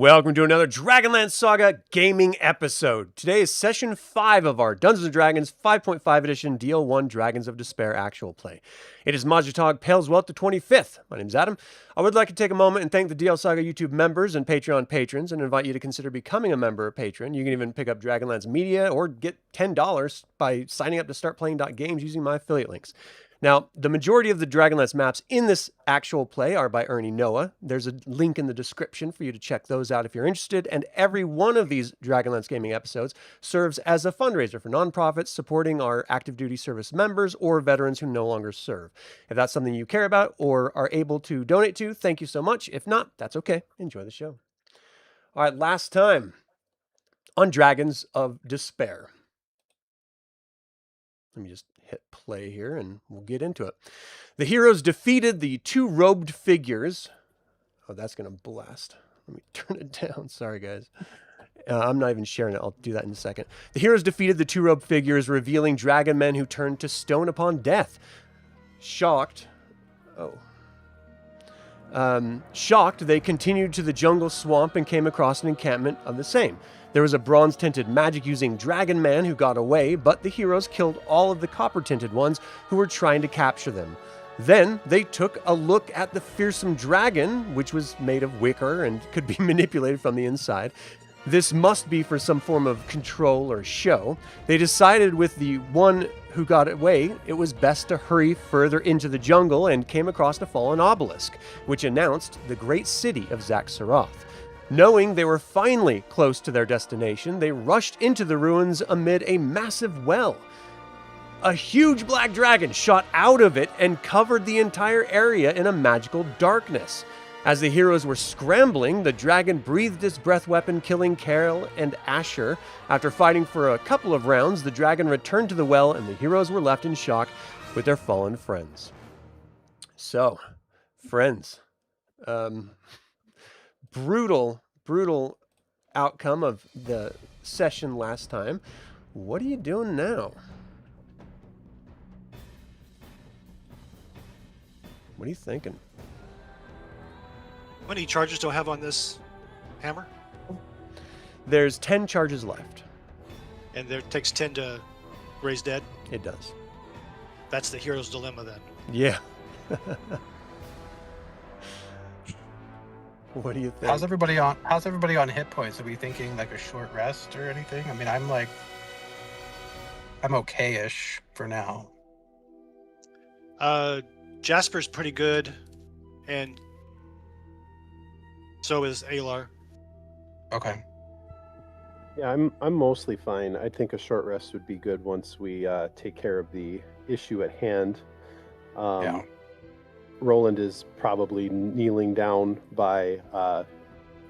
Welcome to another DragonLance Saga gaming episode. Today is session 5 of our Dungeons & Dragons 5.5 edition DL1 Dragons of Despair actual play. It is Majitog Paleswelt the 25th. My name is Adam. I would like to take a moment and thank the DL Saga YouTube members and Patreon patrons and invite you to consider becoming a member or patron. You can even pick up Dragonlance Media or get $10 by signing up to startplaying.games using my affiliate links. Now, the majority of the Dragonlance maps in this actual play are by Ernie Noah. There's a link in the description for you to check those out if you're interested, and every one of these Dragonlance gaming episodes serves as a fundraiser for nonprofits supporting our active duty service members or veterans who no longer serve. If that's something you care about or are able to donate to, thank you so much. If not, that's okay. Enjoy the show. All right, last time on Dragons of Despair. Let me just hit play here and we'll get into it. The heroes defeated the two robed figures. Oh, that's going to blast. Let me turn it down. Sorry, guys. I'm not even sharing it. I'll do that in a second. The heroes defeated the two robed figures, revealing dragon men who turned to stone upon death. Shocked, they continued to the jungle swamp and came across an encampment of the same. There was a bronze-tinted magic-using dragon man who got away, but the heroes killed all of the copper-tinted ones who were trying to capture them. Then they took a look at the fearsome dragon, which was made of wicker and could be manipulated from the inside. This must be for some form of control or show. They decided with the one who got away, it was best to hurry further into the jungle and came across a fallen obelisk, which announced the great city of Zaxxaroth. Knowing they were finally close to their destination, they rushed into the ruins amid a massive well. A huge black dragon shot out of it and covered the entire area in a magical darkness. As the heroes were scrambling, the dragon breathed its breath weapon, killing Kaelen and Asherr. After fighting for a couple of rounds, the dragon returned to the well and the heroes were left in shock with their fallen friends. So, friends, brutal outcome of the session last time. What are you doing now? What are you thinking? How many charges do I have on this hammer? There's 10 charges left. And there takes 10 to raise dead? It does. That's the hero's dilemma then. Yeah. What do you think? How's everybody on hit points? Are we thinking like a short rest or anything? I mean, I'm okay-ish for now. Jasper's pretty good, and so is Aelar. Okay. Yeah, I'm mostly fine. I think a short rest would be good once we take care of the issue at hand. Yeah. Roland is probably kneeling down by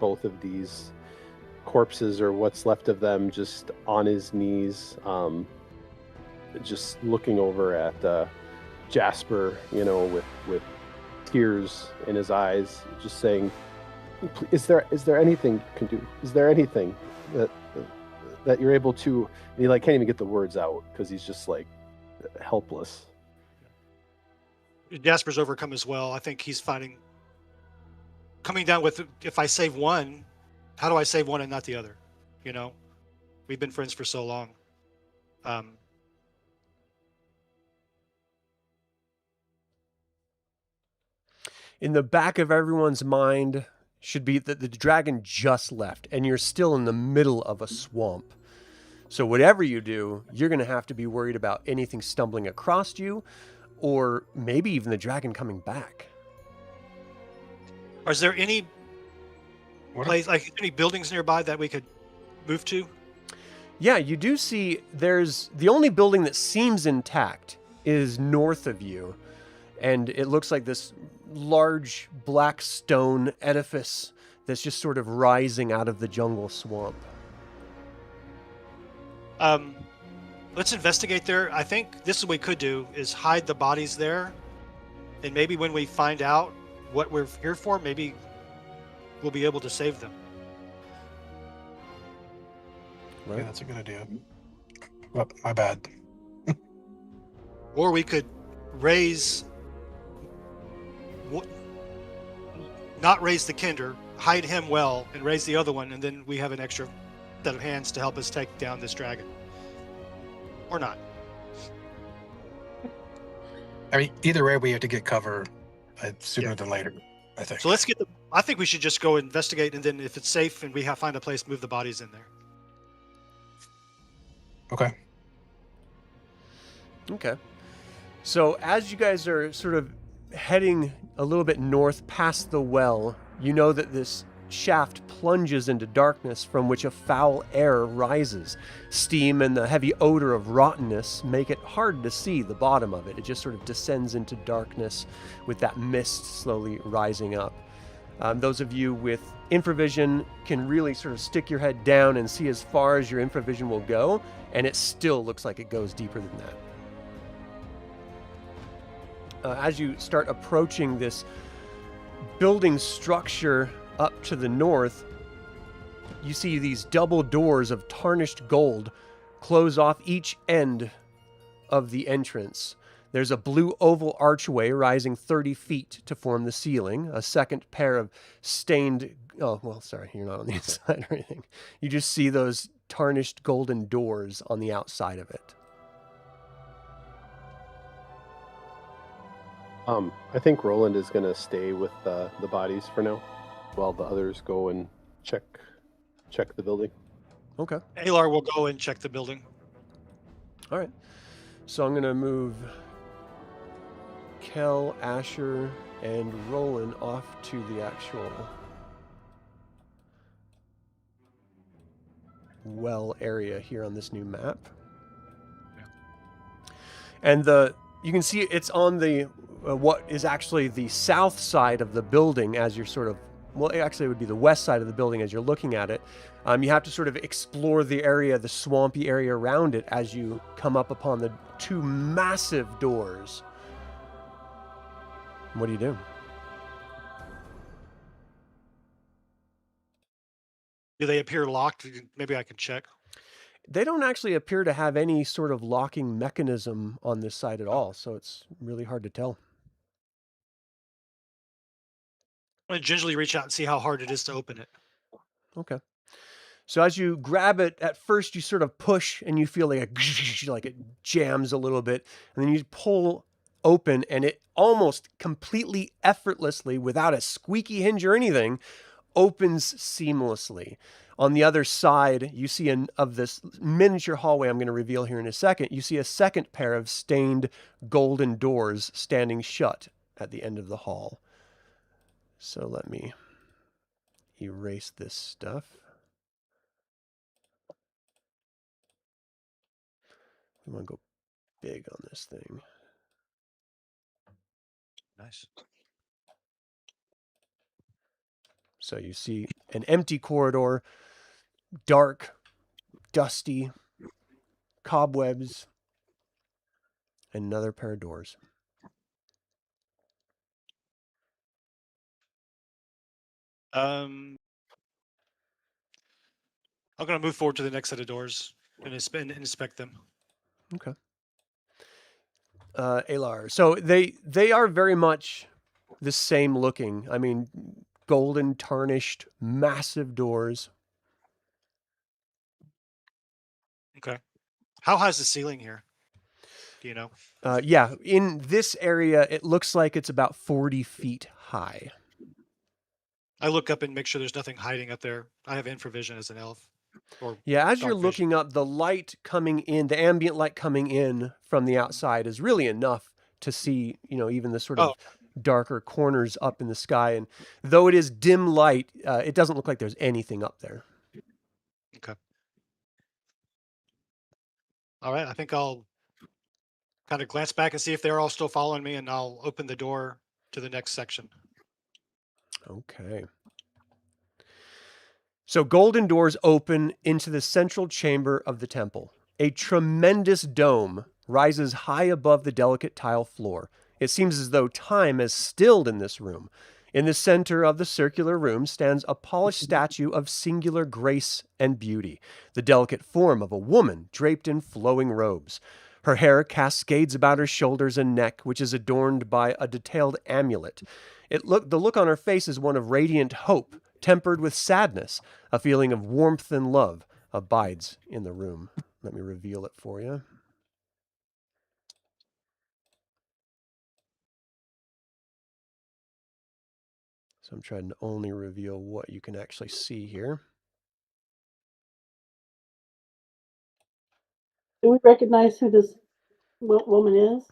both of these corpses, or what's left of them, just on his knees, just looking over at Jasper, with tears in his eyes, just saying, "Is there anything you can do? Is there anything that you're able to?" And he can't even get the words out because he's just helpless. Jasper's overcome as well. I think he's coming down with, if I save one, how do I save one and not the other? We've been friends for so long. In the back of everyone's mind should be that the dragon just left and you're still in the middle of a swamp. So whatever you do, you're going to have to be worried about anything stumbling across you, or maybe even the dragon coming back. Is there any any buildings nearby that we could move to? Yeah, you do see there's the only building that seems intact is north of you, and it looks like this large black stone edifice that's just sort of rising out of the jungle swamp. Let's investigate there. I think this is what we could do, is hide the bodies there, and maybe when we find out what we're here for, maybe we'll be able to save them. Right. Yeah, that's a good idea. Well, my bad. Or we could not raise the Kender, hide him well and raise the other one, and then we have an extra set of hands to help us take down this dragon. Or not. I mean, either way, we have to get cover sooner than later, I think. So let's get I think we should just go investigate, and then if it's safe and we find a place, move the bodies in there. Okay. Okay. So as you guys are sort of heading a little bit north past the well, you know that this shaft plunges into darkness from which a foul air rises. Steam and the heavy odor of rottenness make it hard to see the bottom of it. It just sort of descends into darkness with that mist slowly rising up. Those of you with infravision can really sort of stick your head down and see as far as your infravision will go, and it still looks like it goes deeper than that. As you start approaching this building structure up to the north, you see these double doors of tarnished gold close off each end of the entrance. There's a blue oval archway rising 30 feet to form the ceiling. A second pair of stained... Oh, well, sorry, you're not on the inside or anything. You just see those tarnished golden doors on the outside of it. I think Roland is going to stay with the bodies for now, while the others go and check the building. Okay. Aelar will go and check the building. All right. So I'm going to move Kel, Asherr, and Roland off to the actual well area here on this new map. Yeah. And you can see it's on the what is actually the south side of the building as you're sort of, well, actually it would be the west side of the building as you're looking at it. You have to sort of explore the area, the swampy area around it as you come up upon the two massive doors. What do you do? Do they appear locked? Maybe I can check. They don't actually appear to have any sort of locking mechanism on this side at all, so it's really hard to tell. I'm going to gingerly reach out and see how hard it is to open it. Okay. So as you grab it, at first you sort of push and you feel like like it jams a little bit, and then you pull open and it almost completely effortlessly, without a squeaky hinge or anything, opens seamlessly. On the other side, you see of this miniature hallway I'm going to reveal here in a second, you see a second pair of stained golden doors standing shut at the end of the hall. So let me erase this stuff. We want to go big on this thing. Nice. So you see an empty corridor, dark, dusty, cobwebs, and another pair of doors. I'm going to move forward to the next set of doors and inspect them. Okay. Aelar. So they are very much the same looking. I mean, golden, tarnished, massive doors. Okay. How high is the ceiling here? Do you know? Yeah, in this area, it looks like it's about 40 feet high. I look up and make sure there's nothing hiding up there. I have infravision as an elf. Yeah, as you're dark vision. looking up, the light coming in, the ambient light coming in from the outside is really enough to see, even the sort of darker corners up in the sky. And though it is dim light, it doesn't look like there's anything up there. Okay. All right, I think I'll kind of glance back and see if they're all still following me, and I'll open the door to the next section. Okay. So golden doors open into the central chamber of the temple. A tremendous dome rises high above the delicate tile floor. It seems as though time has stilled in this room. In the center of the circular room stands a polished statue of singular grace and beauty, the delicate form of a woman draped in flowing robes. Her hair cascades about her shoulders and neck, which is adorned by a detailed amulet. The look on her face is one of radiant hope, tempered with sadness. A feeling of warmth and love abides in the room. Let me reveal it for you. So I'm trying to only reveal what you can actually see here. Do we recognize who this woman is?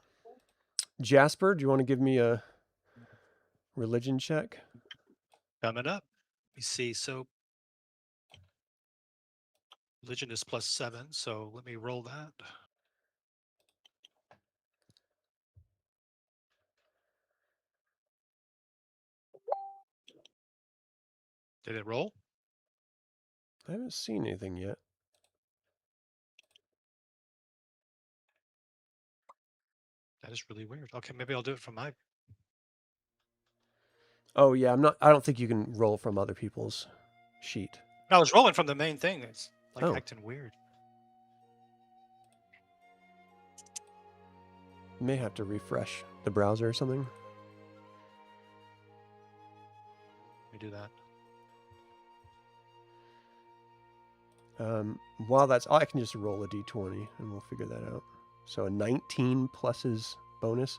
Jasper, do you want to give me a religion check? Coming up. Let me see. So religion is +7, so let me roll that. Did it roll? I haven't seen anything yet. That is really weird. Okay, maybe I'll do it from my... Oh yeah, I don't think you can roll from other people's sheet. No, I was rolling from the main thing. It's like acting weird. You may have to refresh the browser or something. Let me do that. While that's, I can just roll a d20 and we'll figure that out. So a 19 plus his bonus.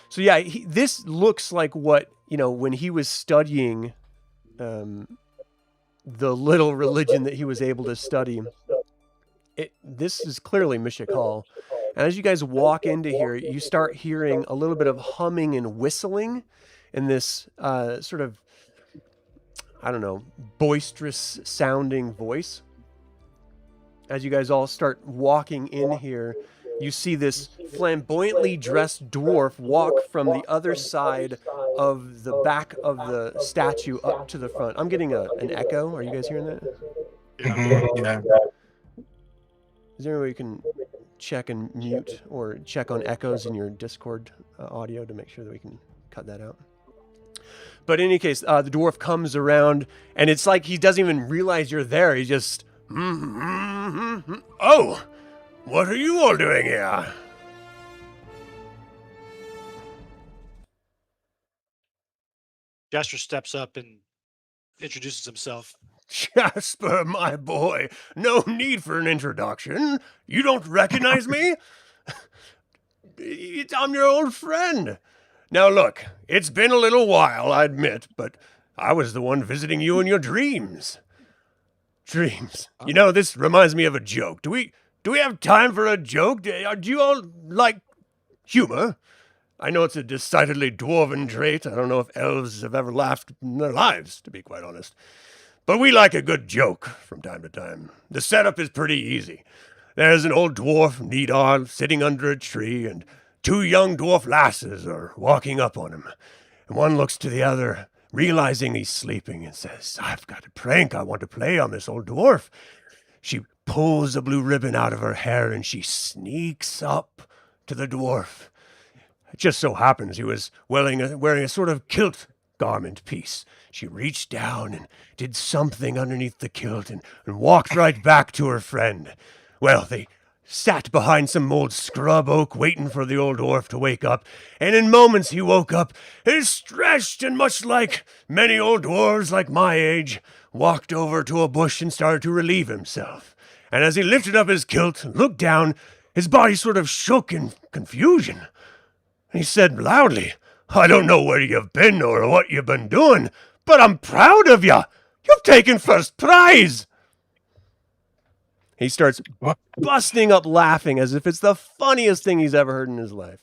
So yeah, this looks like what, when he was studying the little religion that he was able to study. This is clearly Mishak Hall. And as you guys walk into here, you start hearing a little bit of humming and whistling in this sort of, I don't know, boisterous sounding voice. As you guys all start walking in here, you see this flamboyantly dressed dwarf walk from the other side of the back of the statue up to the front. I'm getting an echo. Are you guys hearing that? Yeah. Is there any way you can check and mute or check on echoes in your Discord audio to make sure that we can cut that out? But in any case, the dwarf comes around, and it's like he doesn't even realize you're there. He just... Oh, what are you all doing here? Jasper steps up and introduces himself. Jasper, my boy, no need for an introduction. You don't recognize me? I'm your old friend. Now look, it's been a little while, I admit, but I was the one visiting you in your dreams. Dreams. This reminds me of a joke. Do we have time for a joke? Do you all like humor? I know it's a decidedly dwarven trait. I don't know if elves have ever laughed in their lives, to be quite honest. But we like a good joke from time to time. The setup is pretty easy. There's an old dwarf, Neidar, sitting under a tree, and two young dwarf lasses are walking up on him. And one looks to the other, realizing he's sleeping, and says, I've got a prank I want to play on this old dwarf. She pulls a blue ribbon out of her hair, and she sneaks up to the dwarf. It just so happens he was wearing a sort of kilt garment piece. She reached down and did something underneath the kilt and walked right back to her friend. Well, they sat behind some old scrub oak waiting for the old dwarf to wake up, and in moments he woke up and stretched and much like many old dwarves like my age, walked over to a bush and started to relieve himself. And as he lifted up his kilt and looked down, his body sort of shook in confusion. And he said loudly, I don't know where you've been or what you've been doing, but I'm proud of you. You've taken first prize. He starts busting up laughing as if it's the funniest thing he's ever heard in his life.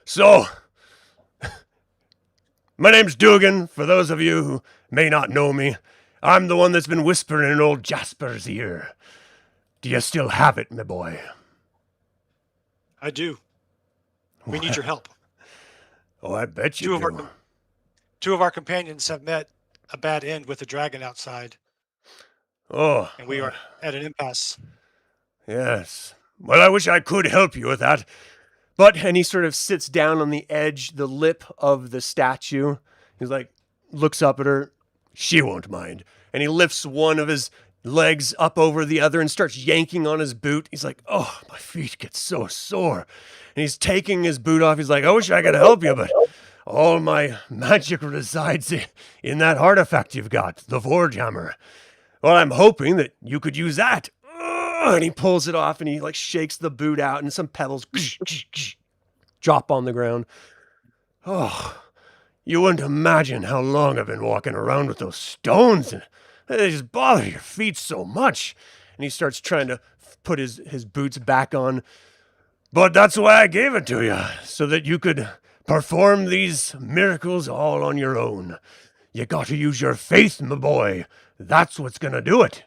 So, my name's Dugan, for those of you who may not know me. I'm the one that's been whispering in old Jasper's ear. Do you still have it, my boy? I do. We need your help. Oh, I bet you do. Two of our companions have met a bad end with a dragon outside. Oh. And we are at an impasse. Yes. Well, I wish I could help you with that. And he sort of sits down on the edge, the lip of the statue. He's like, looks up at her. She won't mind. And he lifts one of his legs up over the other and starts yanking on his boot. He's like, oh, my feet get so sore. And he's taking his boot off. He's like, I wish I could help you, but all my magic resides in that artifact you've got, the Forge Hammer. Well, I'm hoping that you could use that. And he pulls it off and he like shakes the boot out and some pebbles drop on the ground. Oh, you wouldn't imagine how long I've been walking around with those stones, and they just bother your feet so much. And he starts trying to put his boots back on. But that's why I gave it to you, so that you could perform these miracles all on your own. You got to use your faith, my boy. That's what's gonna do it.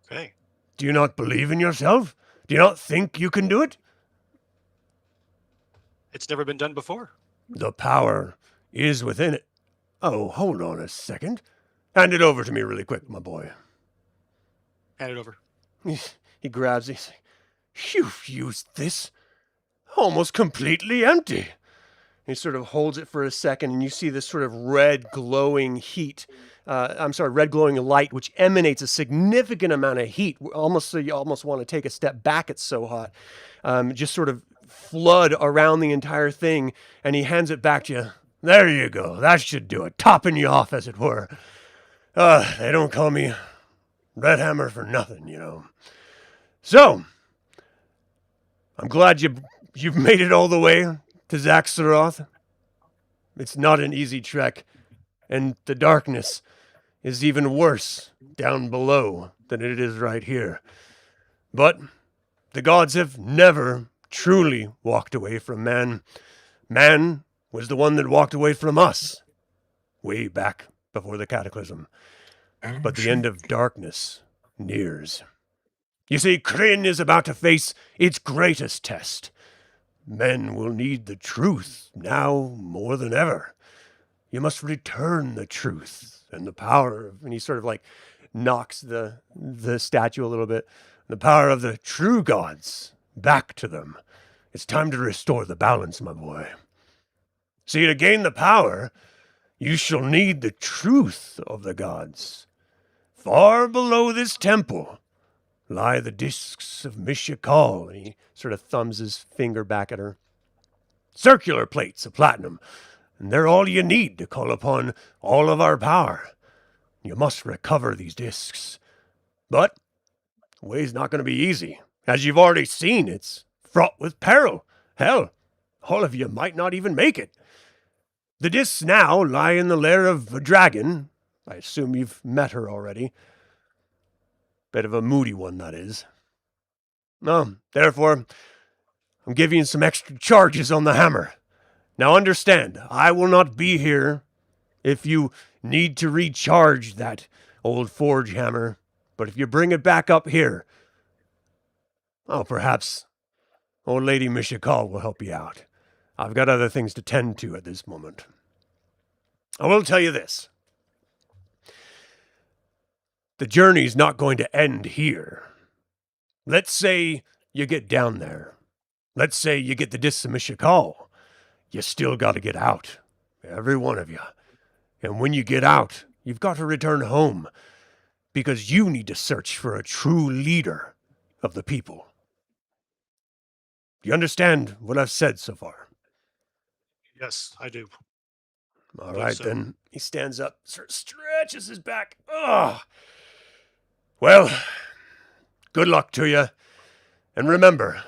Okay. Do you not believe in yourself? Do you not think you can do it? It's never been done before. The power is within it. Oh, hold on a second. Hand it over to me really quick, my boy. Hand it over. He grabs it. He's like, you've used this almost completely empty. He sort of holds it for a second, and you see this sort of red glowing red glowing light, which emanates a significant amount of heat, almost so you almost want to take a step back. It's so hot. Just sort of flood around the entire thing, and he hands it back to you. There you go. That should do it. Topping you off, as it were. They don't call me Red Hammer for nothing, you know. So, I'm glad you've made it all the way to Zaxaroth. It's not an easy trek, and the darkness is even worse down below than it is right here. But the gods have never truly walked away from man. Man was the one that walked away from us way back before the cataclysm. But the end of darkness nears. You see, Kryn is about to face its greatest test. Men will need the truth now more than ever. You must return the truth and the power of, and he sort of like knocks the statue a little bit, the power of the true gods back to them. It's time to restore the balance, my boy. See, to gain the power, you shall need the truth of the gods. Far below this temple lie the discs of Mishakal, and he sort of thumbs his finger back at her. Circular plates of platinum, and they're all you need to call upon all of our power. You must recover these discs. But the way's not going to be easy. As you've already seen, it's fraught with peril. Hell, all of you might not even make it. The discs now lie in the lair of a dragon. I assume you've met her already. Bit of a moody one, that is. Therefore, I'm giving you some extra charges on the hammer. Now understand, I will not be here if you need to recharge that old forge hammer. But if you bring it back up here, perhaps old Lady Mishakal will help you out. I've got other things to tend to at this moment. I will tell you this. The journey's not going to end here. Let's say you get down there. Let's say you get the discs of Mishakal. You still got to get out. Every one of you. And when you get out, you've got to return home. Because you need to search for a true leader of the people. Do you understand what I've said so far? Yes, I do. All right, then. He stands up, sort of stretches his back. Oh. Well, good luck to you. And remember,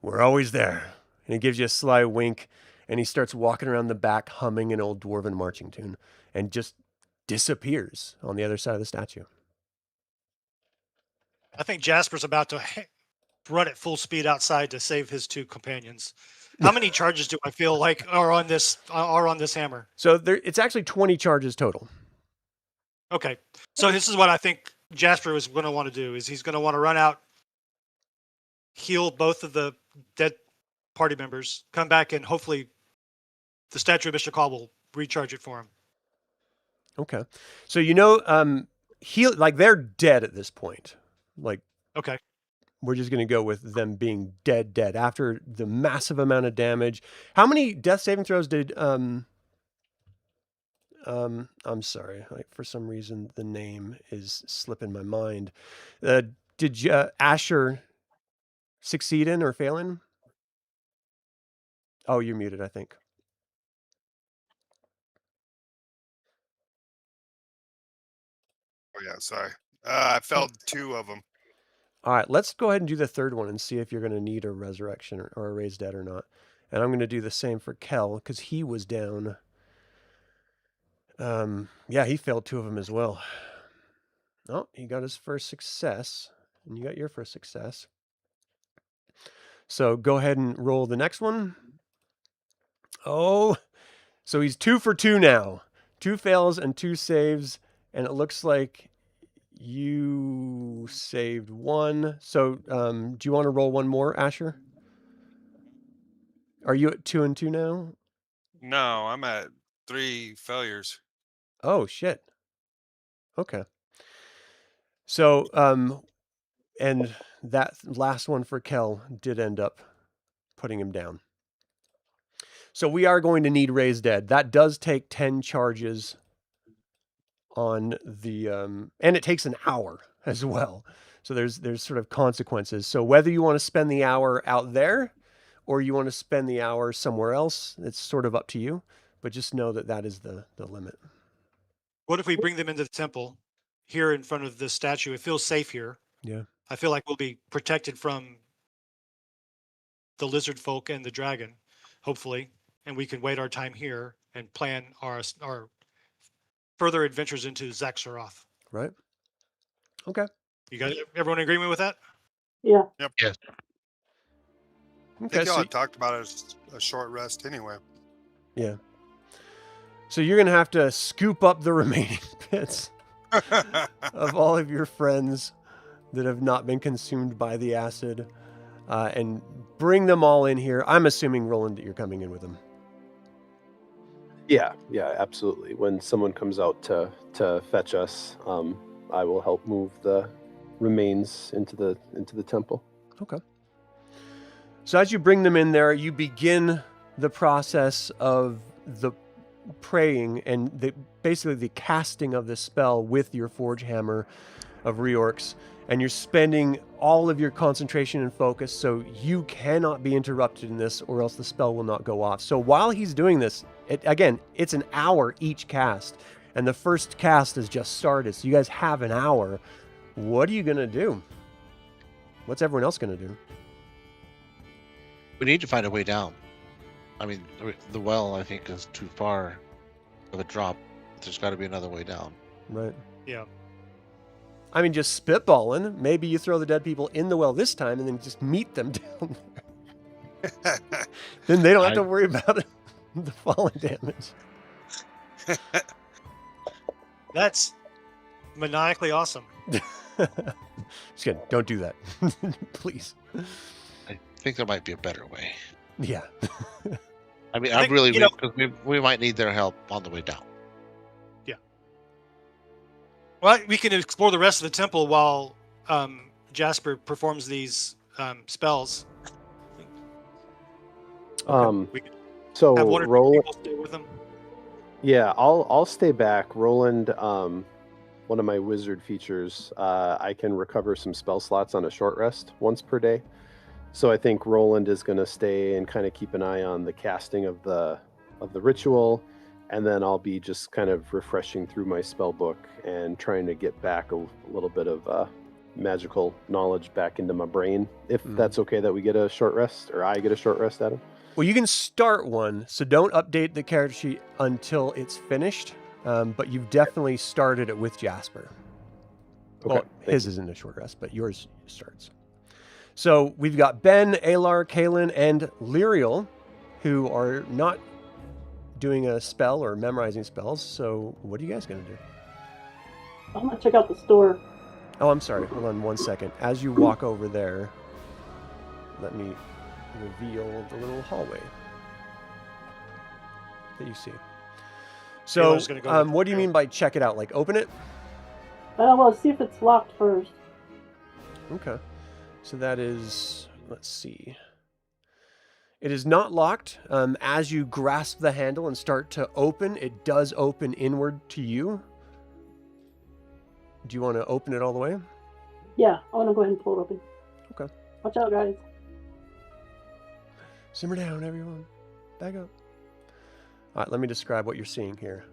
we're always there. And he gives you a sly wink, and he starts walking around the back, humming an old dwarven marching tune, and just disappears on the other side of the statue. I think Jasper's about to run at full speed outside to save his two companions. How many charges do I feel like are on this hammer? So it's actually 20 charges total. Okay. So this is what I think Jasper is going to want to do, is he's going to want to run out, heal both of the dead party members, come back, and hopefully the statue of Mr. Call will recharge it for him. Okay. So they're dead at this point. Okay. We're just going to go with them being dead after the massive amount of damage. How many death saving throws did I'm sorry, for some reason the name is slipping my mind. Did Asherr succeed in or fail in? Oh, you're muted, I think. Oh yeah, sorry. I failed 2 of them. All right, let's go ahead and do the third one and see if you're going to need a resurrection or a raised dead or not. And I'm going to do the same for Kel because he was down. Yeah, he failed 2 of them as well. Oh, he got his first success, and you got your first success. So go ahead and roll the next one. Oh, so he's 2 for 2 now. 2 fails and 2 saves, and it looks like you saved 1. So do you want to roll one more, Asherr? Are you at 2 and 2 now? No, I'm at 3 failures. Oh, shit. Okay. So, and that last one for Kel did end up putting him down. So we are going to need raised dead. That does take 10 charges on the, and it takes an hour as well. So there's sort of consequences. So whether you want to spend the hour out there or you want to spend the hour somewhere else, it's sort of up to you. But just know that that is the limit. What if we bring them into the temple here in front of this statue? It feels safe here. Yeah. I feel like we'll be protected from the lizard folk and the dragon, hopefully, and we can wait our time here and plan our further adventures into Zaxxaroth. Right. Okay. You guys, everyone in agreement with that? Yeah. Yep. Yes. I Okay. think y'all So, had talked about it as a short rest anyway. yeah. So you're going to have to scoop up the remaining bits of all of your friends that have not been consumed by the acid and bring them all in here. I'm assuming, Roland, that you're coming in with them. Yeah, absolutely. When someone comes out to fetch us, I will help move the remains into the temple. Okay. So as you bring them in there, you begin the process of the praying and basically the casting of the spell with your forge hammer of reorcs, and you're spending all of your concentration and focus, so you cannot be interrupted in this, or else the spell will not go off. So while he's doing this, it's an hour each cast, and the first cast has just started, so you guys have an hour. What are you gonna do? What's everyone else gonna do? We need to find a way down. I mean, the well, I think, is too far of a drop. There's got to be another way down. Right. Yeah. I mean, just spitballing. Maybe you throw the dead people in the well this time and then just meet them down there. Then they don't have to worry about the falling damage. That's maniacally awesome. Just kidding. Don't do that. Please. I think there might be a better way. Yeah. I mean, I think, because we might need their help on the way down. Yeah. Well, we can explore the rest of the temple while Jasper performs these spells. We could So have one or two Roland, people stay with them. yeah, I'll stay back. Roland, one of my wizard features, I can recover some spell slots on a short rest once per day. So I think Roland is going to stay and kind of keep an eye on the casting of the ritual, and then I'll be just kind of refreshing through my spell book and trying to get back a little bit of magical knowledge back into my brain. If that's okay that we get a short rest, or I get a short rest, Adam. Well, you can start one, so don't update the character sheet until it's finished. But you've definitely started it with Jasper. Okay, Well, thank his you. isn't a short rest, but yours starts. So we've got Ben, Aelar, Kaelen, and Lyrael, who are not doing a spell or memorizing spells. So what are you guys going to do? I'm gonna check out the store. Oh, I'm sorry. Hold on one second. As you walk over there, let me reveal the little hallway that you see. So, Aelar's gonna go with what do you Lyrael. mean by check it out? Like open it? Well, see if it's locked first. Okay. So that is, let's see. It is not locked. As you grasp the handle and start to open, it does open inward to you. Do you want to open it all the way? Yeah, I want to go ahead and pull it open. Okay. Watch out, guys. Simmer down, everyone. Back up. All right, let me describe what you're seeing here.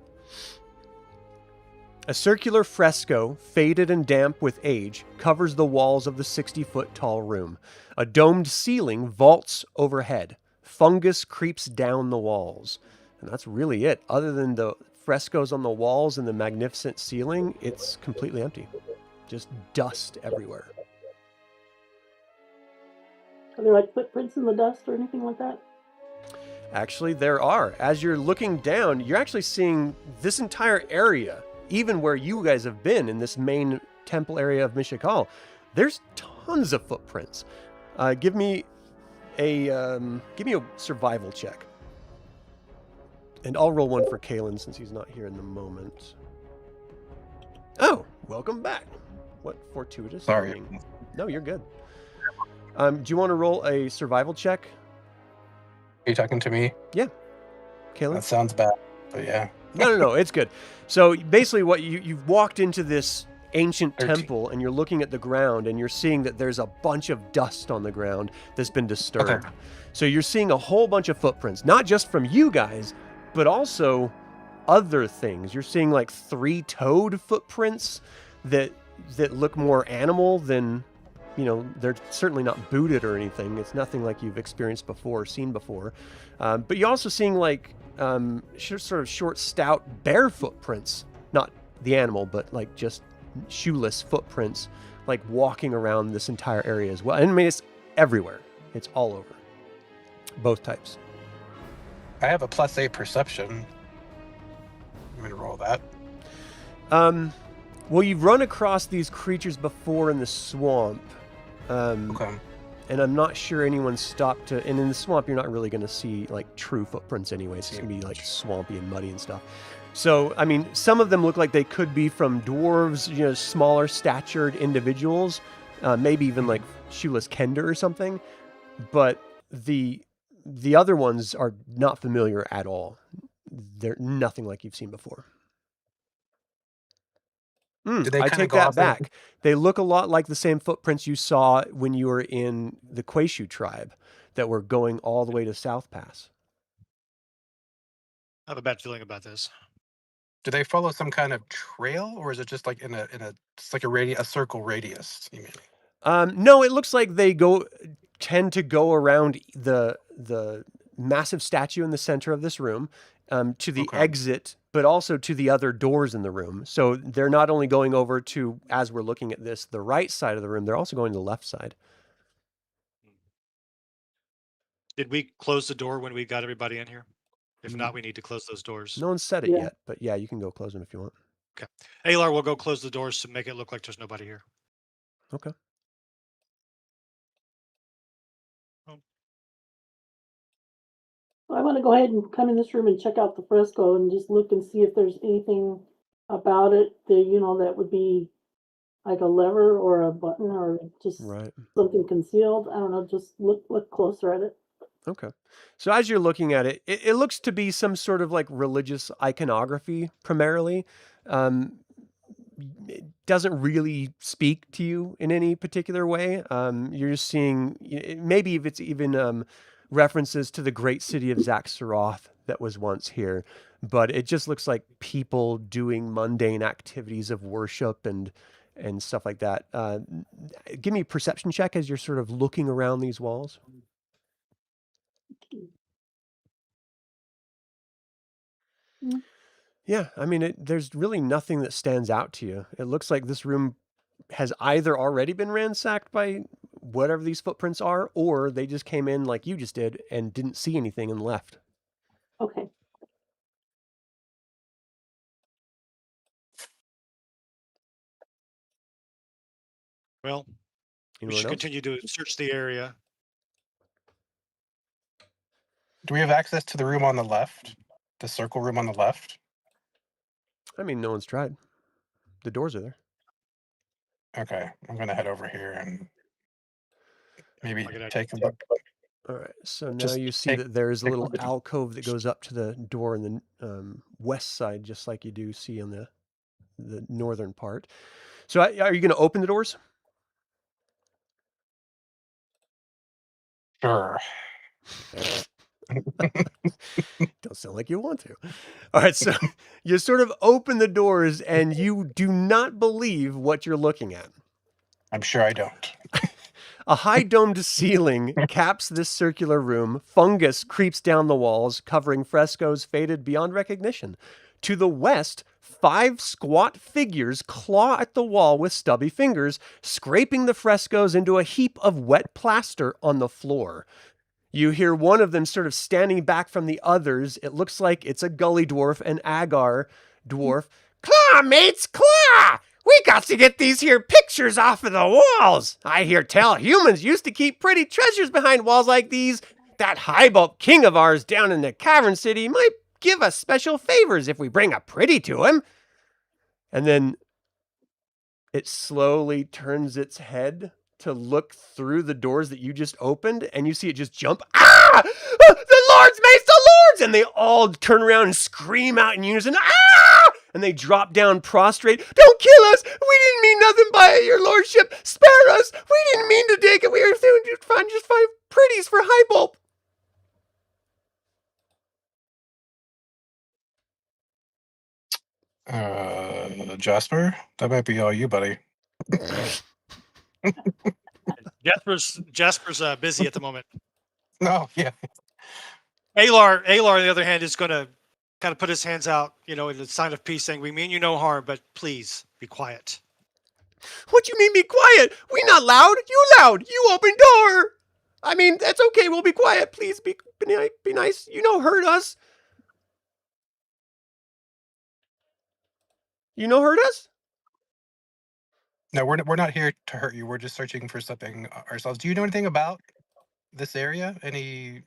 A circular fresco, faded and damp with age, covers the walls of the 60-foot tall room. A domed ceiling vaults overhead. Fungus creeps down the walls. And that's really it. Other than the frescoes on the walls and the magnificent ceiling, it's completely empty. Just dust everywhere. Are there like footprints in the dust or anything like that? Actually, there are. As you're looking down, you're actually seeing this entire area, even where you guys have been in this main temple area of Mishakal. There's tons of footprints. Give me a survival check. And I'll roll one for Kaelen since he's not here in the moment. Oh, welcome back. What fortuitous Sorry. timing. No, you're good. Do you want to roll a survival check? Are you talking to me? Kaelen? That sounds bad, but yeah. No, it's good. So basically what you've walked into this ancient 13. temple and you're looking at the ground and you're seeing that there's a bunch of dust on the ground that's been disturbed. Okay. So you're seeing a whole bunch of footprints, not just from you guys, but also other things. You're seeing like 3-toed footprints that look more animal than, they're certainly not booted or anything. It's nothing like you've experienced before, seen before. But you're also seeing like sort of short, stout bear footprints, not the animal, but like just shoeless footprints, like walking around this entire area as well. And I mean, it's everywhere. It's all over. Both types. I have a +8 perception. I'm gonna roll that. Well, you've run across these creatures before in the swamp. Okay. And I'm not sure anyone stopped to... And in the swamp, you're not really going to see, like, true footprints anyway. It's going to be, like, swampy and muddy and stuff. So, I mean, some of them look like they could be from dwarves, smaller statured individuals. Maybe even, like, shoeless Kender or something. But the other ones are not familiar at all. They're nothing like you've seen before. they I kinda take go that off in- back. They look a lot like the same footprints you saw when you were in the Quayshu tribe that were going all the way to South Pass. I have a bad feeling about this. Do they follow some kind of trail, or is it just like it's like a circle radius? You mean? No, it looks like they tend to go around the massive statue in the center of this room to the Okay. exit, but also to the other doors in the room. So they're not only going over to, as we're looking at this, the right side of the room, they're also going to the left side. Did we close the door when we got everybody in here? If not, we need to close those doors. No one's said it Yeah. yet, but yeah, you can go close them if you want. Aelar will go close the doors to make it look like there's nobody here. Okay. I want to go ahead and come in this room and check out the fresco and just look and see if there's anything about it that, that would be like a lever or a button or just Right. something concealed. I don't know, just look closer at it. Okay. So as you're looking at it, it looks to be some sort of like religious iconography primarily. It doesn't really speak to you in any particular way. You're just seeing, maybe if it's even references to the great city of Zaxaroth that was once here, but it just looks like people doing mundane activities of worship and stuff like that. Give me a perception check as you're sort of looking around these walls. Yeah, I mean, there's really nothing that stands out to you. It looks like this room has either already been ransacked by whatever these footprints are, or they just came in like you just did and didn't see anything and left. Okay. Well, we Anyone should else? continue to search the area. Do we have access to the room on the left? The circle room on the left? I mean, no one's tried. The doors are there. Okay, I'm gonna head over here and maybe Like it take a look. All right, so now Just you see take- that there's a take a little look at the- alcove that goes up to the door in the west side, just like you do see on the northern part. So are you going to open the doors? Sure. Don't sound like you want to. All right, so you sort of open the doors and you do not believe what you're looking at. I'm sure I don't. A high domed ceiling caps this circular room. Fungus creeps down the walls, covering frescoes faded beyond recognition. To the west, 5 squat figures claw at the wall with stubby fingers, scraping the frescoes into a heap of wet plaster on the floor. You hear one of them sort of standing back from the others. It looks like it's a gully dwarf, an agar dwarf. Claw, mates, claw! We got to get these here pictures off of the walls. I hear tell humans used to keep pretty treasures behind walls like these. That Highbolt king of ours down in the cavern city might give us special favors if we bring a pretty to him. And then it slowly turns its head to look through the doors that you just opened, and you see it just jump. Ah! The lords, mates, the lords! And they all turn around and scream out in unison. Ah! And they drop down prostrate. Don't kill us! We didn't mean nothing by it, your lordship! Spare us! We didn't mean to take it! We were just find pretties for Highbolt. Jasper, that might be all you, buddy. Jasper's busy at the moment. No, yeah. Aelar, on the other hand, is going to kind of put his hands out, in a sign of peace, saying, "We mean you no harm, but please be quiet." What you mean be quiet? We not loud. You loud. You open door. I mean, that's okay. We'll be quiet. Please be nice. Hurt us. Hurt us? No, we're not here to hurt you. We're just searching for something ourselves. Do you know anything about this area? Any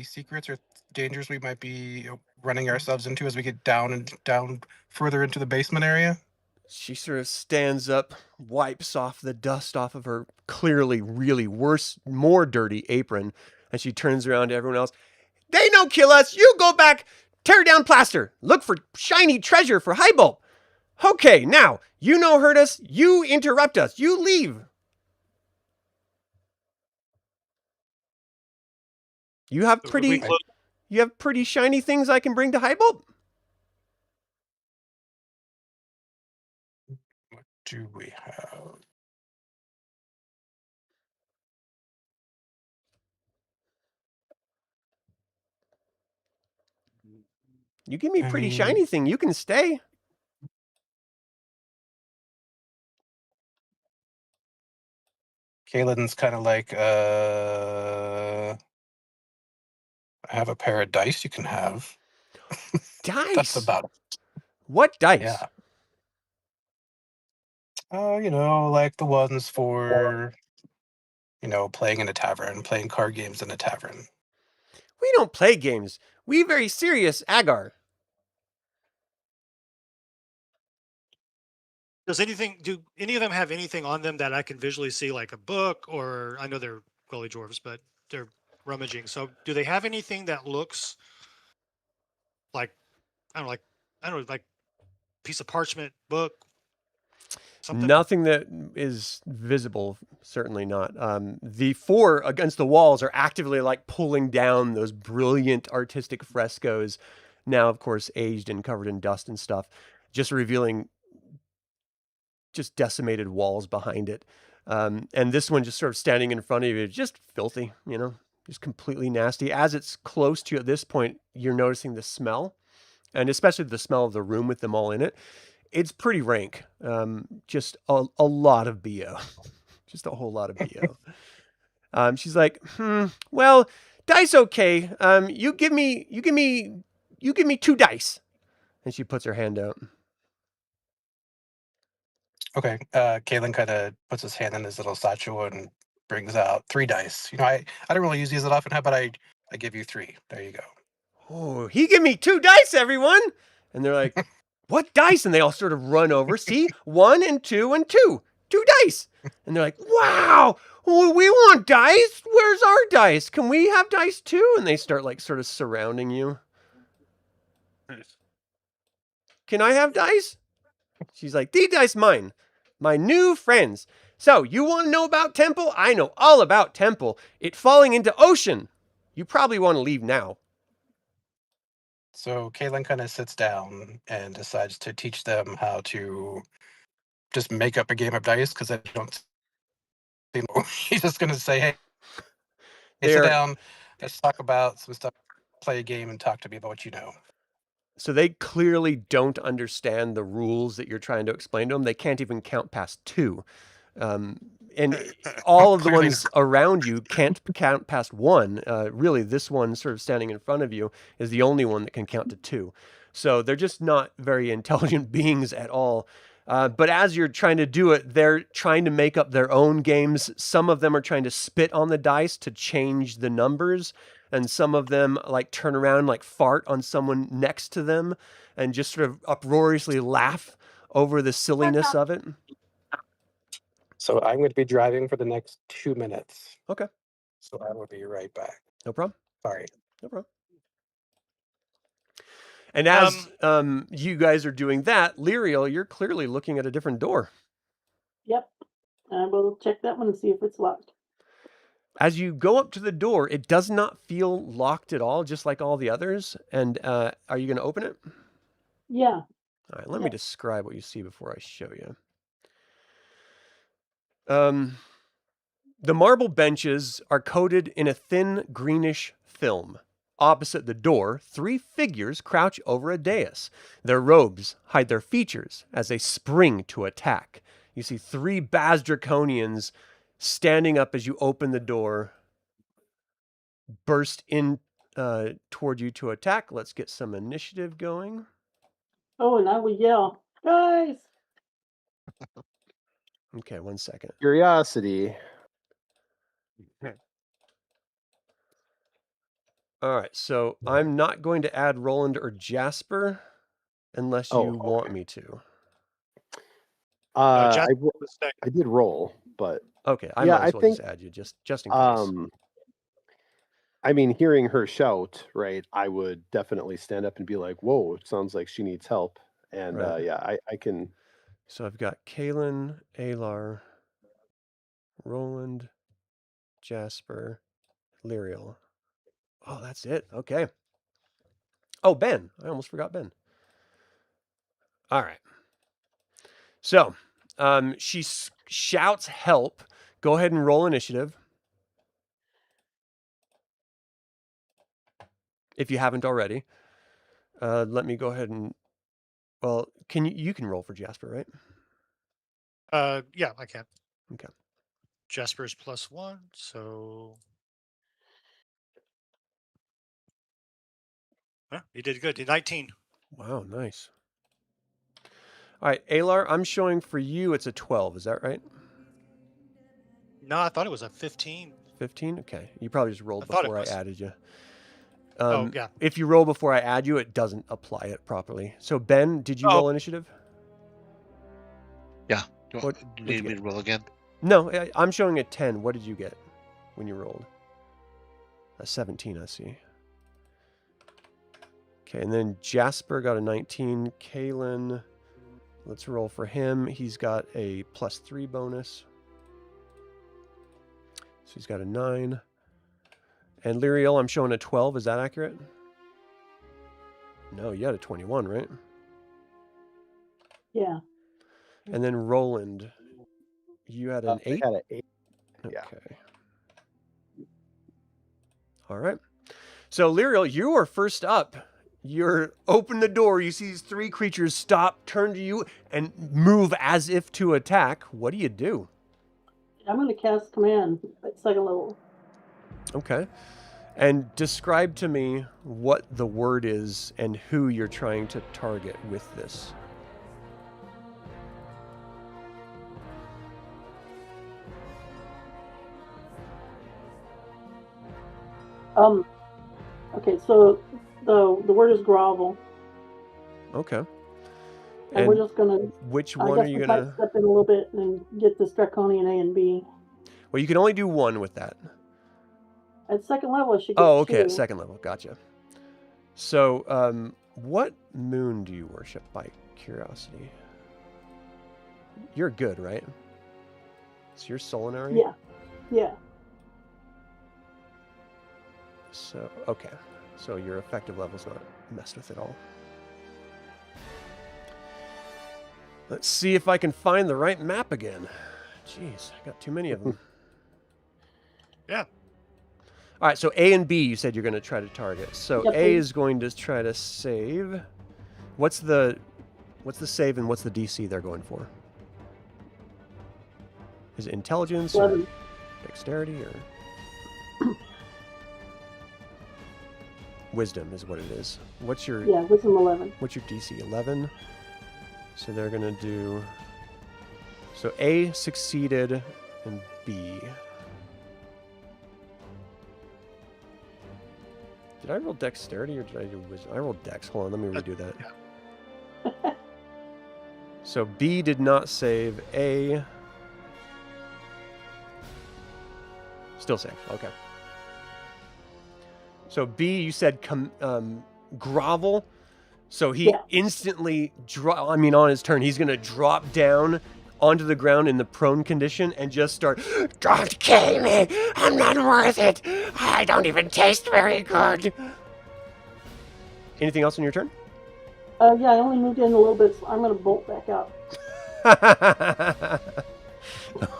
secrets or dangers we might be running ourselves into as we get down further into the basement area? She sort of stands up, wipes off the dust off of her clearly really worse, more dirty apron, and she turns around to everyone else. They don't kill us. You go back, tear down plaster, look for shiny treasure for Highbolt. Okay, now, hurt us, you interrupt us, you leave. You have pretty shiny things I can bring to Highbolt? What do we have? You give me a pretty shiny thing, you can stay. Kaelen's kind of like, I have a pair of dice you can have. Dice? That's about it. What dice? Yeah. Like the ones for, playing in a tavern, playing card games in a tavern. We don't play games. We very serious, Agar. Do any of them have anything on them that I can visually see, like a book, or I know they're gully dwarves, but they're rummaging. So do they have anything that looks like, like piece of parchment, book? Something? Nothing that is visible, certainly not. The 4 against the walls are actively like pulling down those brilliant artistic frescoes, now of course aged and covered in dust and stuff, just revealing just decimated walls behind it. And this one just sort of standing in front of you, just filthy, just completely nasty. As it's close to you at this point, you're noticing the smell, and especially the smell of the room with them all in it. It's pretty rank. Just a lot of BO. Just a whole lot of BO. She's like, well, dice okay. You give me 2 dice. And she puts her hand out. Okay. Kaelen kind of puts his hand in his little satchel and brings out 3 dice. I don't really use these that often. How about I give you 3? There you go. Oh, he give me 2 dice, everyone. And they're like, what dice? And they all sort of run over. See, 1 and 2 and 2. 2 dice. And they're like, wow, we want dice. Where's our dice? Can we have dice too? And they start like sort of surrounding you. Can I have dice? She's like, these dice mine. My new friends. So, you want to know about temple? I know all about temple. It falling into ocean. You probably want to leave now. So Kaelen kind of sits down and decides to teach them how to just make up a game of dice because I don't. She's just going to say, "Hey, sit They're down. Let's talk about some stuff. Play a game and talk to me about what you know." so they clearly don't understand the rules that you're trying to explain to them. They can't even count past 2. And all of the Clearly ones around you can't count past 1. Really, this one sort of standing in front of you is the only one that can count to 2. So they're just not very intelligent beings at all. But as you're trying to do it, they're trying to make up their own games. Some of them are trying to spit on the dice to change the numbers. And some of them like turn around, like fart on someone next to them and just sort of uproariously laugh over the silliness of it. So I'm going to be driving for the next 2 minutes. Okay. So I will be right back. No problem. Sorry. No problem. And as you guys are doing that, Lyrael, you're clearly looking at a different door. Yep. I will check that one and see if it's locked. As you go up to the door, it does not feel locked at all, just like all the others. And are you going to open it? Yeah. All right, let me describe what you see before I show you. The marble benches are coated in a thin greenish film. Opposite the door, 3 figures crouch over a dais. Their robes hide their features as they spring to attack. You see 3 Baz Draconians standing up as you open the door, burst in toward you to attack. Let's get some initiative going. Oh, and I will yell, guys! Okay, 1 second. Curiosity. All right, so I'm not going to add Roland or Jasper unless you want me to. Jasper I was second. I did roll, but Okay, I yeah, might as I well think just add you just in case. I mean, hearing her shout, right, I would definitely stand up and be like, "Whoa, it sounds like she needs help." And Right. yeah, I can. So I've got Kaelen, Aelar, Roland, Jasper, Lyrael. Oh, that's it. Okay. Oh, Ben. I almost forgot Ben. All right. So she shouts help. Go ahead and roll initiative. If you haven't already. Let me go ahead and, well, you can roll for Jasper, right? Yeah, I can. Okay. Jasper's +1, so he did good. He 19. Wow, nice. All right, Aelar, I'm showing for you it's a 12. Is that right? No, I thought it was a 15. 15? Okay. You probably just rolled I thought it before I was. added you. Oh, yeah. If you roll before I add you, it doesn't apply it properly. So, Ben, did you roll initiative? Yeah. What Do you did need you me get? to roll again? No, I'm showing a 10. What did you get when you rolled? A 17, I see. Okay, and then Jasper got a 19. Kaelen, let's roll for him. He's got a +3 bonus. So he's got a 9. And Lyrael, I'm showing a 12. Is that accurate? No, you had a 21, right? Yeah. And then Roland, you had an 8? I had an 8. Yeah. Okay. All right. So, Lyrael, you are first up. You're open the door. You see these 3 creatures stop, turn to you, and move as if to attack. What do you do? I'm going to cast command at 2nd level. Okay. And describe to me what the word is and who you're trying to target with this. Okay, so the word is grovel. Okay. And we're just gonna. Which one are you gonna? Step in a little bit and get this draconian A and B. Well, you can only do 1 with that. At 2nd level, she gets 2. Oh, okay, at 2nd level, gotcha. So, what moon do you worship, by curiosity? You're good, right? So you're Solamnian? Yeah. So, okay. So your effective level's not messed with at all. Let's see if I can find the right map again. Jeez, I got too many of them. Yeah. All right, so A and B you said you're going to try to target. So Yep, A please. is going to try to save. What's the save and what's the DC they're going for? Is it intelligence or 11. dexterity or wisdom is what it is. What's your Yeah, wisdom 11. What's your DC? 11. So they're going to do... So A succeeded and B. Did I roll dexterity or did I do wisdom? I rolled dex. Hold on, let me redo that. So B did not save. A still saved. Okay. So B, you said grovel. So he instantly on his turn, he's going to drop down onto the ground in the prone condition and just start, "Don't kill me! I'm not worth it! I don't even taste very good!" Anything else on your turn? Yeah, I only moved in a little bit, so I'm going to bolt back out.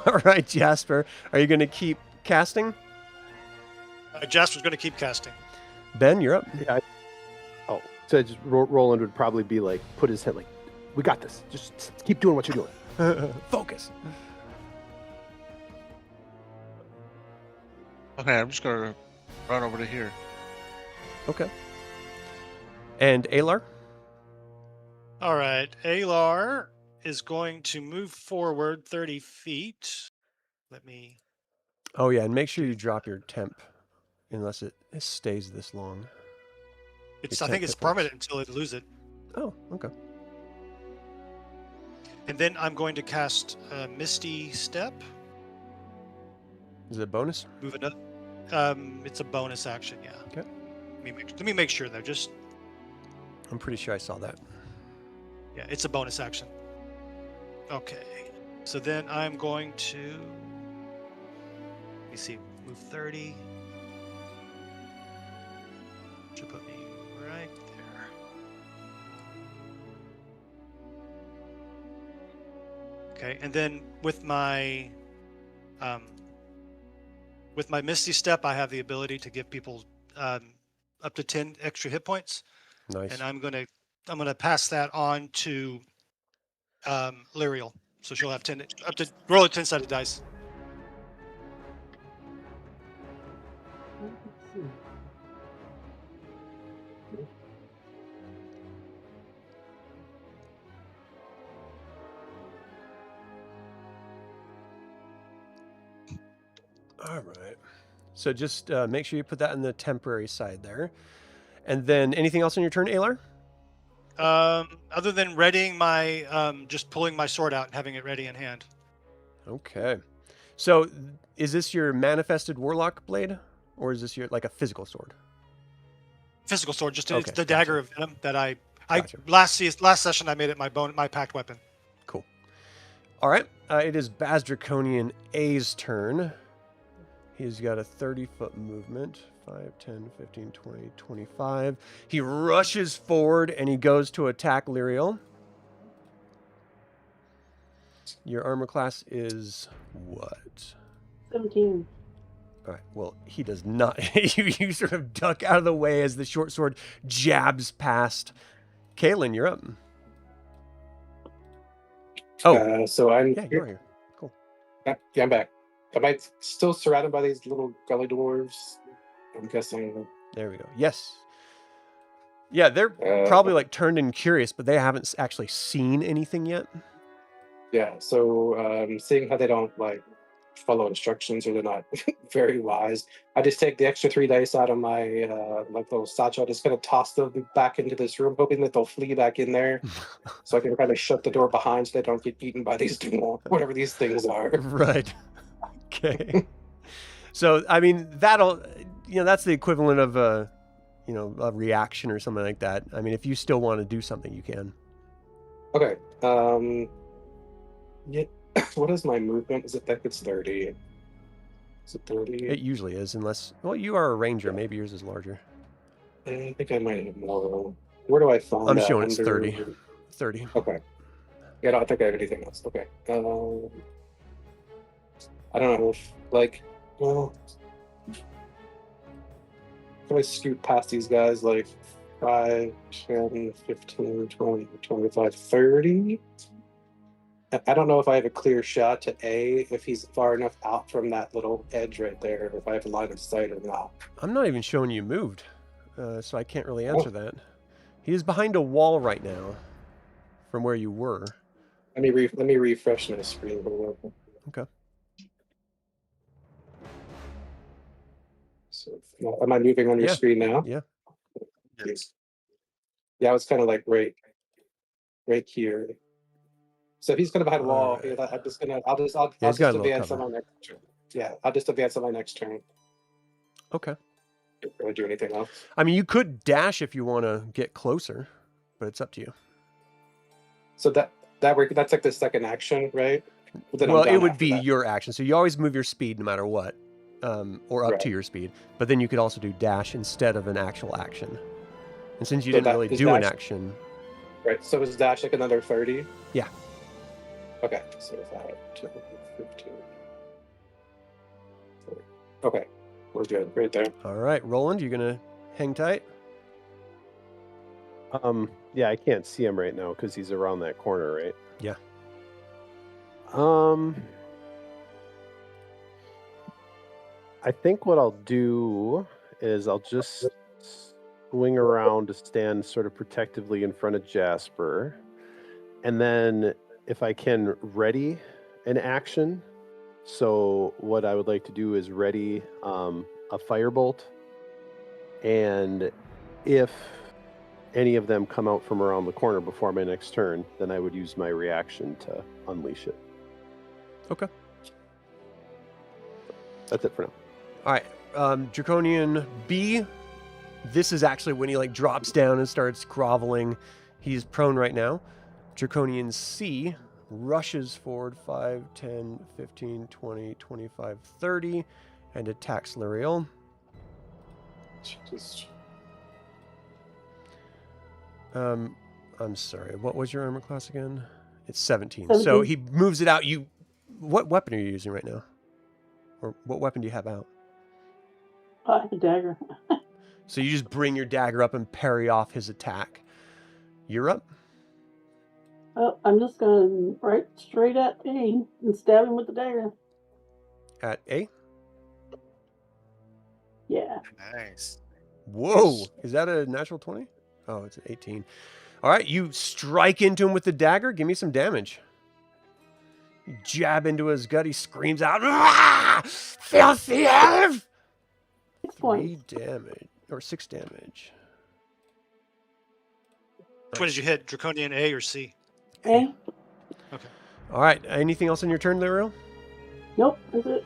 All right, Jasper. Are you going to keep casting? Jasper's going to keep casting. Ben, you're up. Yeah. So just Roland would probably be like, put his head like, "We got this. Just keep doing what you're doing." Focus. Okay, I'm just gonna run over to here. Okay. And Aelar? All right. Aelar is going to move forward 30 feet. Let me... Oh, yeah, and make sure you drop your temp, unless it stays this long. I think it's permanent until it loses it. Oh, okay. And then I'm going to cast Misty Step. Is it a bonus? Move another. It's a bonus action, yeah. Okay. Let me make sure though. Just I'm pretty sure I saw that. yeah, it's a bonus action. Okay. So then I'm going to. Let me see. Move 30. Should put me right there. Okay, and then with my Misty Step, I have the ability to give people up to 10 extra hit points. Nice. And I'm gonna pass that on to Lyrael, so she'll have 10 up to roll a 10-sided dice. All right. So just make sure you put that in the temporary side there. And then anything else on your turn, Aelar? Other than readying my, just pulling my sword out and having it ready in hand. Okay. So is this your manifested warlock blade, or is this your like a physical sword? Physical sword, just Okay, it's the dagger of venom that I Gotcha. last session I made it my packed weapon. Cool. All right. It is Baz Draconian A's turn. He's got a 30-foot movement. 5, 10, 15, 20, 25. He rushes forward and he goes to attack Lyrael. Your armor class is what? 17. All right. Well, he does not. you sort of duck out of the way as the short sword jabs past. Kaelen, you're up. Oh, So I'm yeah, you're here. Cool. Yeah, I'm back. Am I still surrounded by these little gully dwarves? I'm guessing. There we go. Yes. Yeah, they're probably like turned in curious, but they haven't actually seen anything yet. Yeah. So seeing how they don't like follow instructions or they're not very wise, I just take the extra 3 dice out of my like little satchel. Just kind of toss them back into this room, hoping that they'll flee back in there, so I can kind of shut the door behind so they don't get eaten by these whatever these things are. Right. Okay. So, I mean, that's the equivalent of a reaction or something like that. I mean, if you still want to do something, you can. Okay. Yeah. What is my movement? Is it that it's 30? Is it 30? It usually is, unless, well, you are a ranger. Maybe yours is larger. I think I might have more. Where do I find I'm that? showing it's Under... 30. 30. Okay. Yeah, I don't think I have anything else. Okay. I don't know if, like, well, can I scoot past these guys like 5, 10, 15, 20, 25, 30? I don't know if I have a clear shot to A, if he's far enough out from that little edge right there, if I have a line of sight or not. I'm not even showing you moved, so I can't really answer that. He is behind a wall right now from where you were. Let me refresh my screen. Okay. So, am I moving on your screen now? Yeah. Yes. Yeah, I was kind of like right here. So if he's gonna behind a wall, Alright. I'll just advance cover. on my next turn. Yeah, I'll just advance on my next turn. Okay. Don't really do anything else. I mean, you could dash if you want to get closer, but it's up to you. So that's like the second action, right? But then I'm Well, done it would after be that. your action. So you always move your speed no matter what, or up Right. to your speed. But then you could also do dash instead of an actual action. And since you So didn't that really is do an dash- action, Right. So is dash like another 30? Yeah. Okay. So 5, 10, 15. 40. Okay. We're good right there. all right, Roland, you're gonna hang tight. Yeah, I can't see him right now because he's around that corner, right? Yeah. I think what I'll do is I'll just swing around to stand sort of protectively in front of Jasper. And then if I can ready an action. So what I would like to do is ready a firebolt. And if any of them come out from around the corner before my next turn, then I would use my reaction to unleash it. Okay. That's it for now. All right, Draconian B. This is actually when he like drops down and starts groveling. He's prone right now. Draconian C rushes forward 5, 10, 15, 20, 25, 30, and attacks Lyrael. Just I'm sorry. What was your armor class again? It's 17. 17. So he moves it out. What weapon are you using right now? Or what weapon do you have out? I have a dagger. So you just bring your dagger up and parry off his attack. You're up. Oh, I'm just going right straight at A and stab him with the dagger. At A. Yeah. Nice. Whoa. Is that a natural 20? Oh, it's an 18. All right. You strike into him with the dagger. Give me some damage. You jab into his gut. He screams out, "Ah! Filthy elf!" 6 3 points. damage. Or 6 damage. Which one did you hit? Draconian A or C? A? All right. Anything else on your turn, Lyrael? Nope, that's it.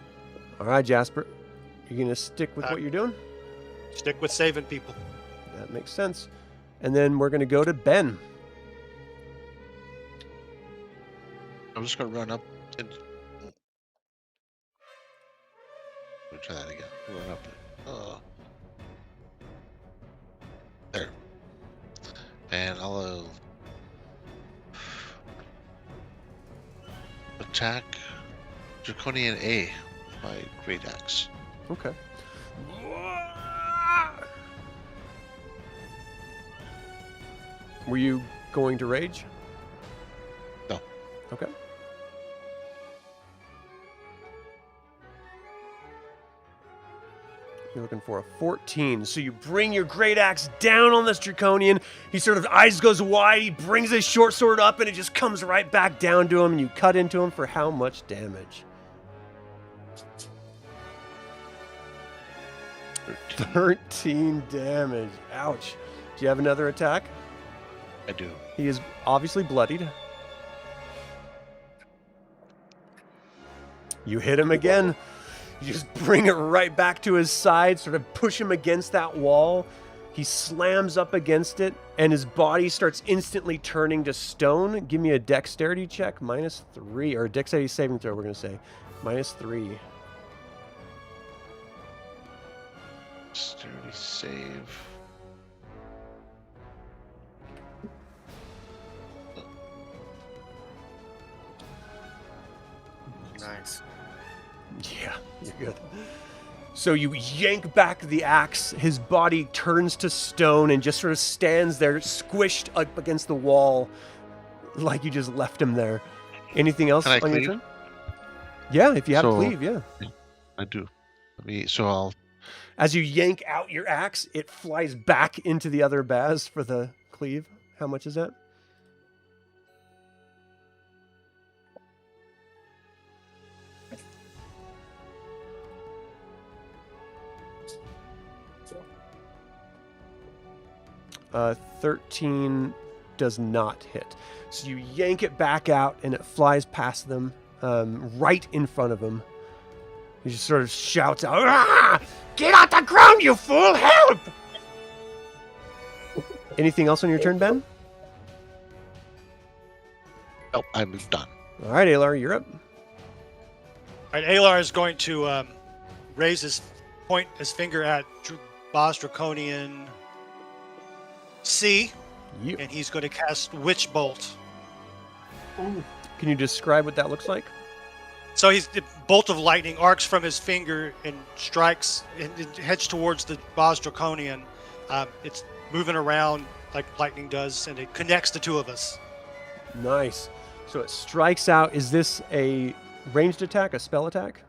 All right, Jasper. You going to stick with what you're doing? Stick with saving people. That makes sense. And then we're going to go to Ben. I'm just gonna run up and we'll try that again. Run up. There. And I'll attack Draconian A with my great axe. Okay. Were you going to rage? No. Okay. You're looking for a 14. So you bring your great axe down on this Draconian. He sort of eyes goes wide. He brings his short sword up and it just comes right back down to him. And you cut into him for how much damage? 13 damage. Ouch. Do you have another attack? I do. He is obviously bloodied. You hit him again. You just bring it right back to his side, sort of push him against that wall. He slams up against it, and his body starts instantly turning to stone. Give me a dexterity check, -3, or a dexterity saving throw, we're going to say. -3. Dexterity save. Nice. Yeah, you're good. So you yank back the axe. His body turns to stone and just sort of stands there, squished up against the wall, like you just left him there. Anything else Can I on your cleave? turn? Yeah, if you have So- cleave, yeah. I do. So I'll. As you yank out your axe, it flies back into the other baz for the cleave. How much is that? Uh, 13 does not hit. So you yank it back out and it flies past them, right in front of him. He just sort of shouts out, "Ah! Get off the ground, you fool! Help!" Anything else on your turn, Ben? Oh, I'm done. All right, Aelar, you're up. All right, Aelar is going to raise point his finger at Boss Draconian C, You. and he's going to cast Witch Bolt. Oh, Can you describe what that looks like? So the bolt of lightning arcs from his finger and strikes and it heads towards the Boss Draconian. It's moving around like lightning does, and it connects the two of us. Nice. So it strikes out. Is this a ranged attack, a spell attack?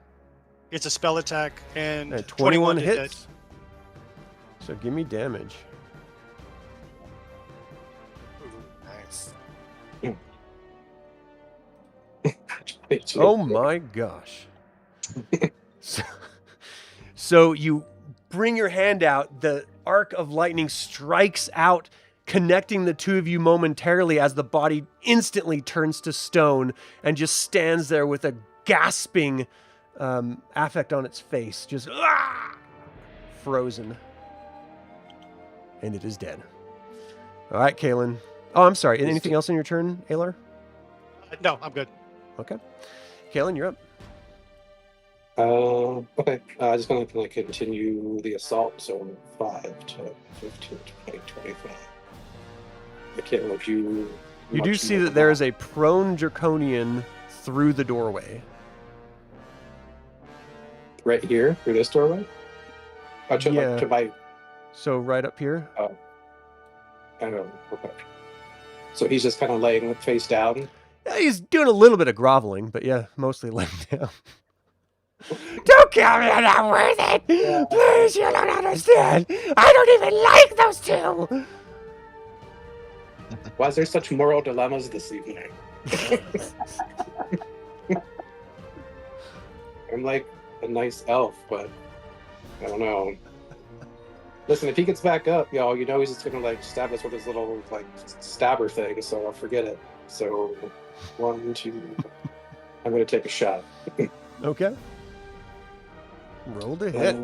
It's a spell attack, and 21 to hit. hits. So give me damage. Nice. Oh my gosh. So you bring your hand out, the arc of lightning strikes out, connecting the two of you momentarily as the body instantly turns to stone and just stands there with a gasping affect on its face, just frozen. And it is dead. All right, Kaelen. Oh, I'm sorry. Anything else on your turn, Aelar? No, I'm good. Okay. Kaelen, you're up. Okay. I'm just going to continue the assault. So 5 to 15, 20, 25. I can't remember if you. You do see that there is a prone draconian through the doorway. Right here, through this doorway? Oh, to, Yeah. like, to my. So right up here. I don't know. Okay. So he's just kind of laying face down. Yeah, he's doing a little bit of groveling, but yeah, mostly laying down. Don't kill me, I'm not worth it! Please, you don't understand! I don't even like those two! Why is there such moral dilemmas this evening? I'm like a nice elf, but I don't know. Listen, if he gets back up, y'all, you know he's just gonna stab us with his little stabber thing, so I'll forget it. So 1, 2. I'm gonna take a shot. Okay. Roll to hit.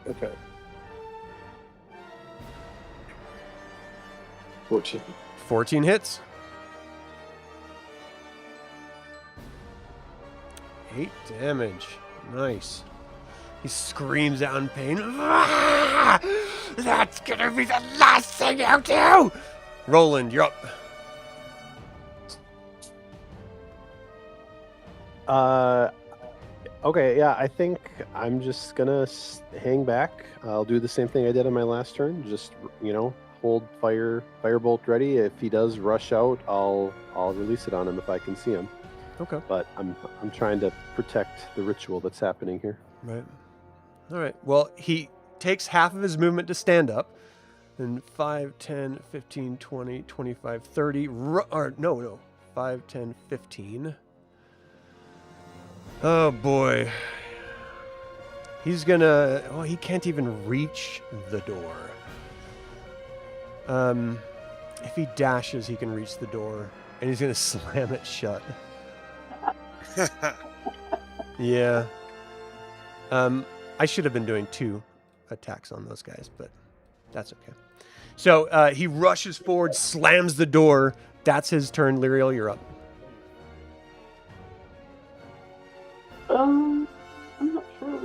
Okay. 14. 14 hits. 8 damage. Nice. He screams out in pain. "Ah! That's gonna be the last thing you do! Roland, you're up. Okay, yeah, I think I'm just gonna hang back. I'll do the same thing I did on my last turn. Just, hold firebolt ready. If he does rush out, I'll release it on him if I can see him. Okay. But I'm trying to protect the ritual that's happening here. Right. All right. Well, he takes half of his movement to stand up. And 5, 10, 15, 20, 25, 30. No. 5, 10, 15. Oh, boy. He's gonna... Oh, he can't even reach the door. If he dashes, he can reach the door. And he's gonna slam it shut. Yeah. I should have been doing 2 attacks on those guys, but that's okay. So he rushes forward, slams the door. That's his turn. Lyrael, you're up. I'm not sure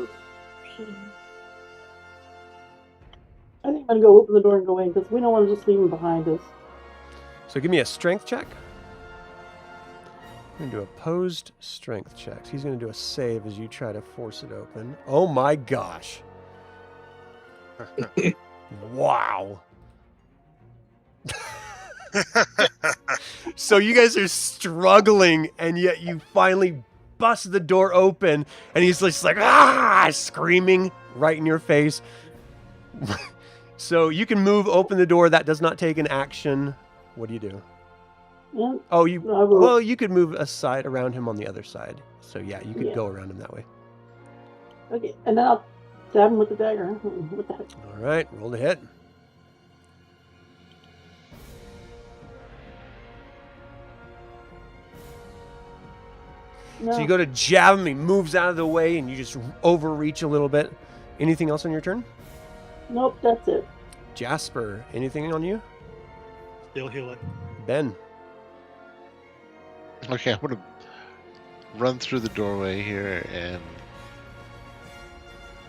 ain't gonna go open the door and go in because we don't want to just leave him behind us. So give me a strength check. I'm going to do opposed strength checks. He's going to do a save as you try to force it open. Oh my gosh. Wow. So you guys are struggling, and yet you finally bust the door open, and he's just like, ah, screaming right in your face. So you can move, open the door. That does not take an action. What do you do? Yeah, Oh, I will. well, you could move aside around him on the other side. So yeah, you could Yeah. go around him that way. Okay, and then I'll stab him with the dagger. What the heck? All right, roll to hit. No. So you go to jab him, he moves out of the way, and you just overreach a little bit. Anything else on your turn? Nope, that's it. Jasper, anything on you? Still healing. Ben. Okay, I'm gonna run through the doorway here and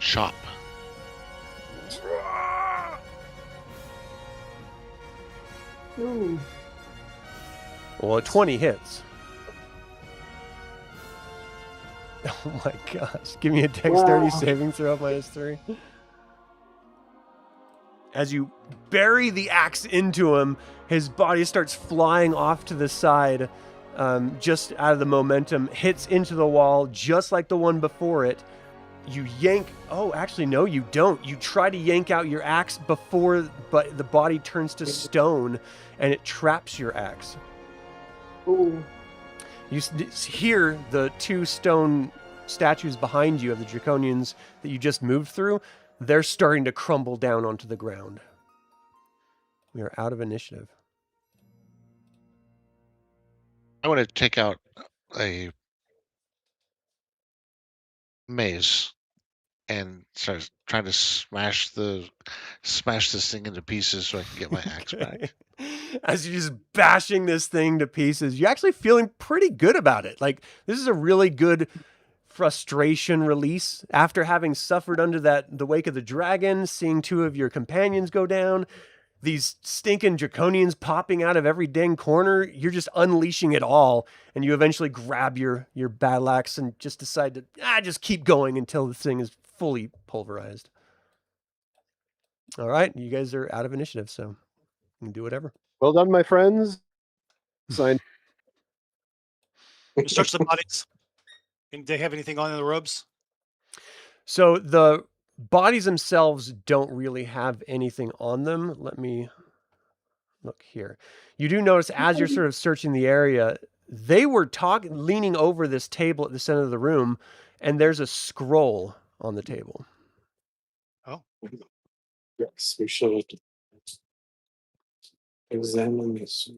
chop. Ooh. Well, a 20 hits. Oh my gosh. Give me a dexterity Wow. saving throw -3. As you bury the axe into him, his body starts flying off to the side, just out of the momentum, hits into the wall just like the one before it. You yank. Oh, actually, no, you don't. You try to yank out your axe but the body turns to stone and it traps your axe. Ooh. You hear the two stone statues behind you of the Draconians that you just moved through. They're starting to crumble down onto the ground. We are out of initiative. I want to take out a mace and start trying to smash this thing into pieces so I can get my axe back. As you're just bashing this thing to pieces, you're actually feeling pretty good about it. Like, this is a really good frustration release after having suffered under the wake of the dragon, seeing two of your companions go down, these stinking draconians popping out of every dang corner. You're just unleashing it all, and you eventually grab your battle axe and just decide to just keep going until the thing is fully pulverized. All right, you guys are out of initiative, so you can do whatever. Well done, my friends. Signed. Search the bodies. And they have anything on the robes? So the bodies themselves don't really have anything on them. Let me look here. You do notice as you're sort of searching the area, they were leaning over this table at the center of the room, and there's a scroll on the table. Oh. Yes, we should examine this.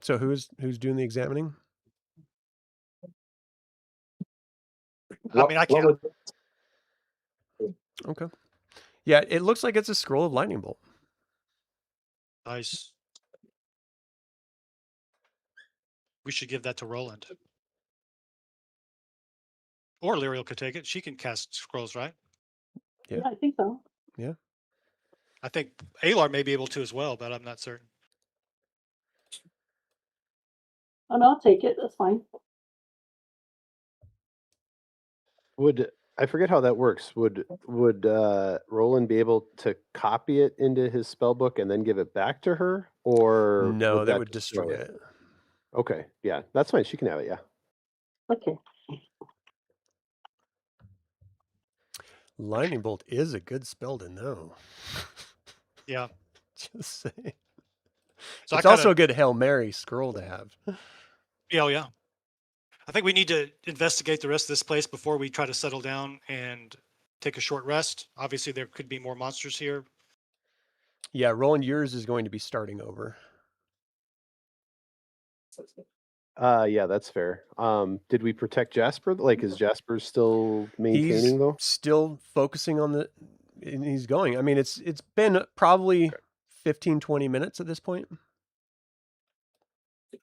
So who's doing the examining? I mean, I can't. Okay. Yeah, it looks like it's a scroll of lightning bolt. Nice. We should give that to Roland. Or Lyrael could take it. She can cast scrolls, right? Yeah. Yeah, I think so. Yeah. I think Aelar may be able to as well, but I'm not certain. Oh, no, I'll take it. That's fine. I forget how that works. Would Roland be able to copy it into his spell book and then give it back to her, or No, that would destroy destroy it. Okay, yeah, that's fine. She can have it. Yeah. Okay. Lightning bolt is a good spell to know. Yeah. Just saying. So It's also a good Hail Mary scroll to have. Yeah, yeah. I think we need to investigate the rest of this place before we try to settle down and take a short rest. Obviously, there could be more monsters here. Yeah, Roland, yours is going to be starting over. Yeah, that's fair. Did we protect Jasper? Like, is Jasper still maintaining though? Still focusing on and he's going. I mean, it's been probably 15, 20 minutes at this point.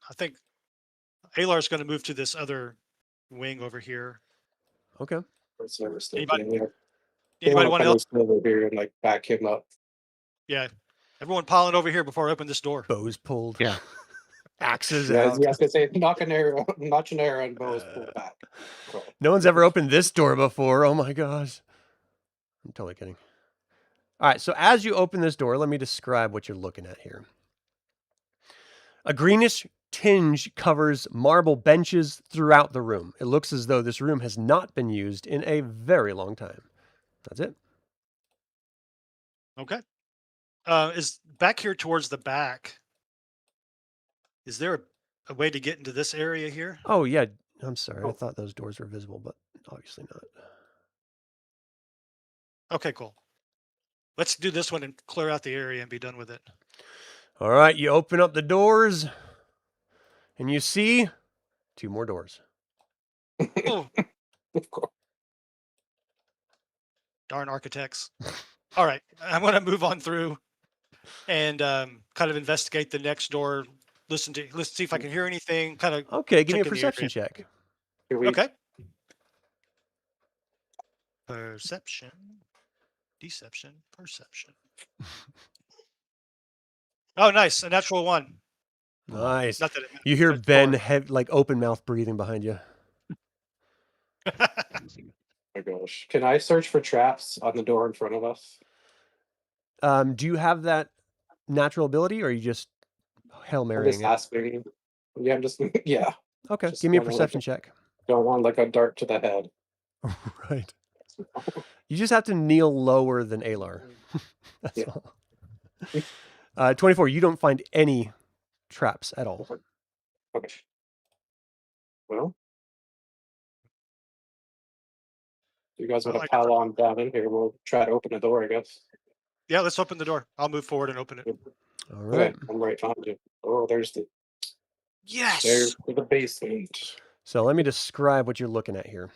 I think Aelar's going to move to this other wing over here. Okay. That's what I was Anybody- thinking. Yeah. Anybody want to help? Over here and like back him up? Yeah. Everyone piling over here before I open this door. Bows pulled. Yeah. Axes Yeah, I out. was gonna say notch an arrow, and bows pulled back. Cool. No one's ever opened this door before. Oh my gosh. I'm totally kidding. All right, so as you open this door, let me describe what you're looking at here. A greenish tinge covers marble benches throughout the room. It looks as though this room has not been used in a very long time. That's it. Okay. Is back here towards the back, is there a way to get into this area here? Oh, yeah. I'm sorry. I Oh. thought those doors were visible, but obviously not. Okay, cool. Let's do this one and clear out the area and be done with it. All right, you open up the doors, and you see 2 more doors. Oh, Of course. darn architects. All right, I'm going to move on through and kind of investigate the next door. Let's see if I can hear anything. Kind of Okay, give me a Check in the perception area. check. Here we okay. Perception, deception, perception. Oh, nice, a natural 1. Nice. Not that it You hear but Ben four. like open mouth breathing behind you. Oh my gosh. Can I search for traps on the door in front of us? Do you have that natural ability, or are you just Hail I'm Marying just it? asking. Yeah, I'm just yeah. Okay, just give me a wanna look perception at- check. Don't want like a dart to the head. Right. You just have to kneel lower than Aelar. That's Yeah. all. 24, you don't find any traps at all. Okay. Well, you guys want Well, to I- pile on down in here? We'll try to open the door, I guess. Yeah, let's open the door. I'll move forward and open it. All Okay, right. I'm right behind you. Oh, there's the Yes. basement. So let me describe what you're looking at here.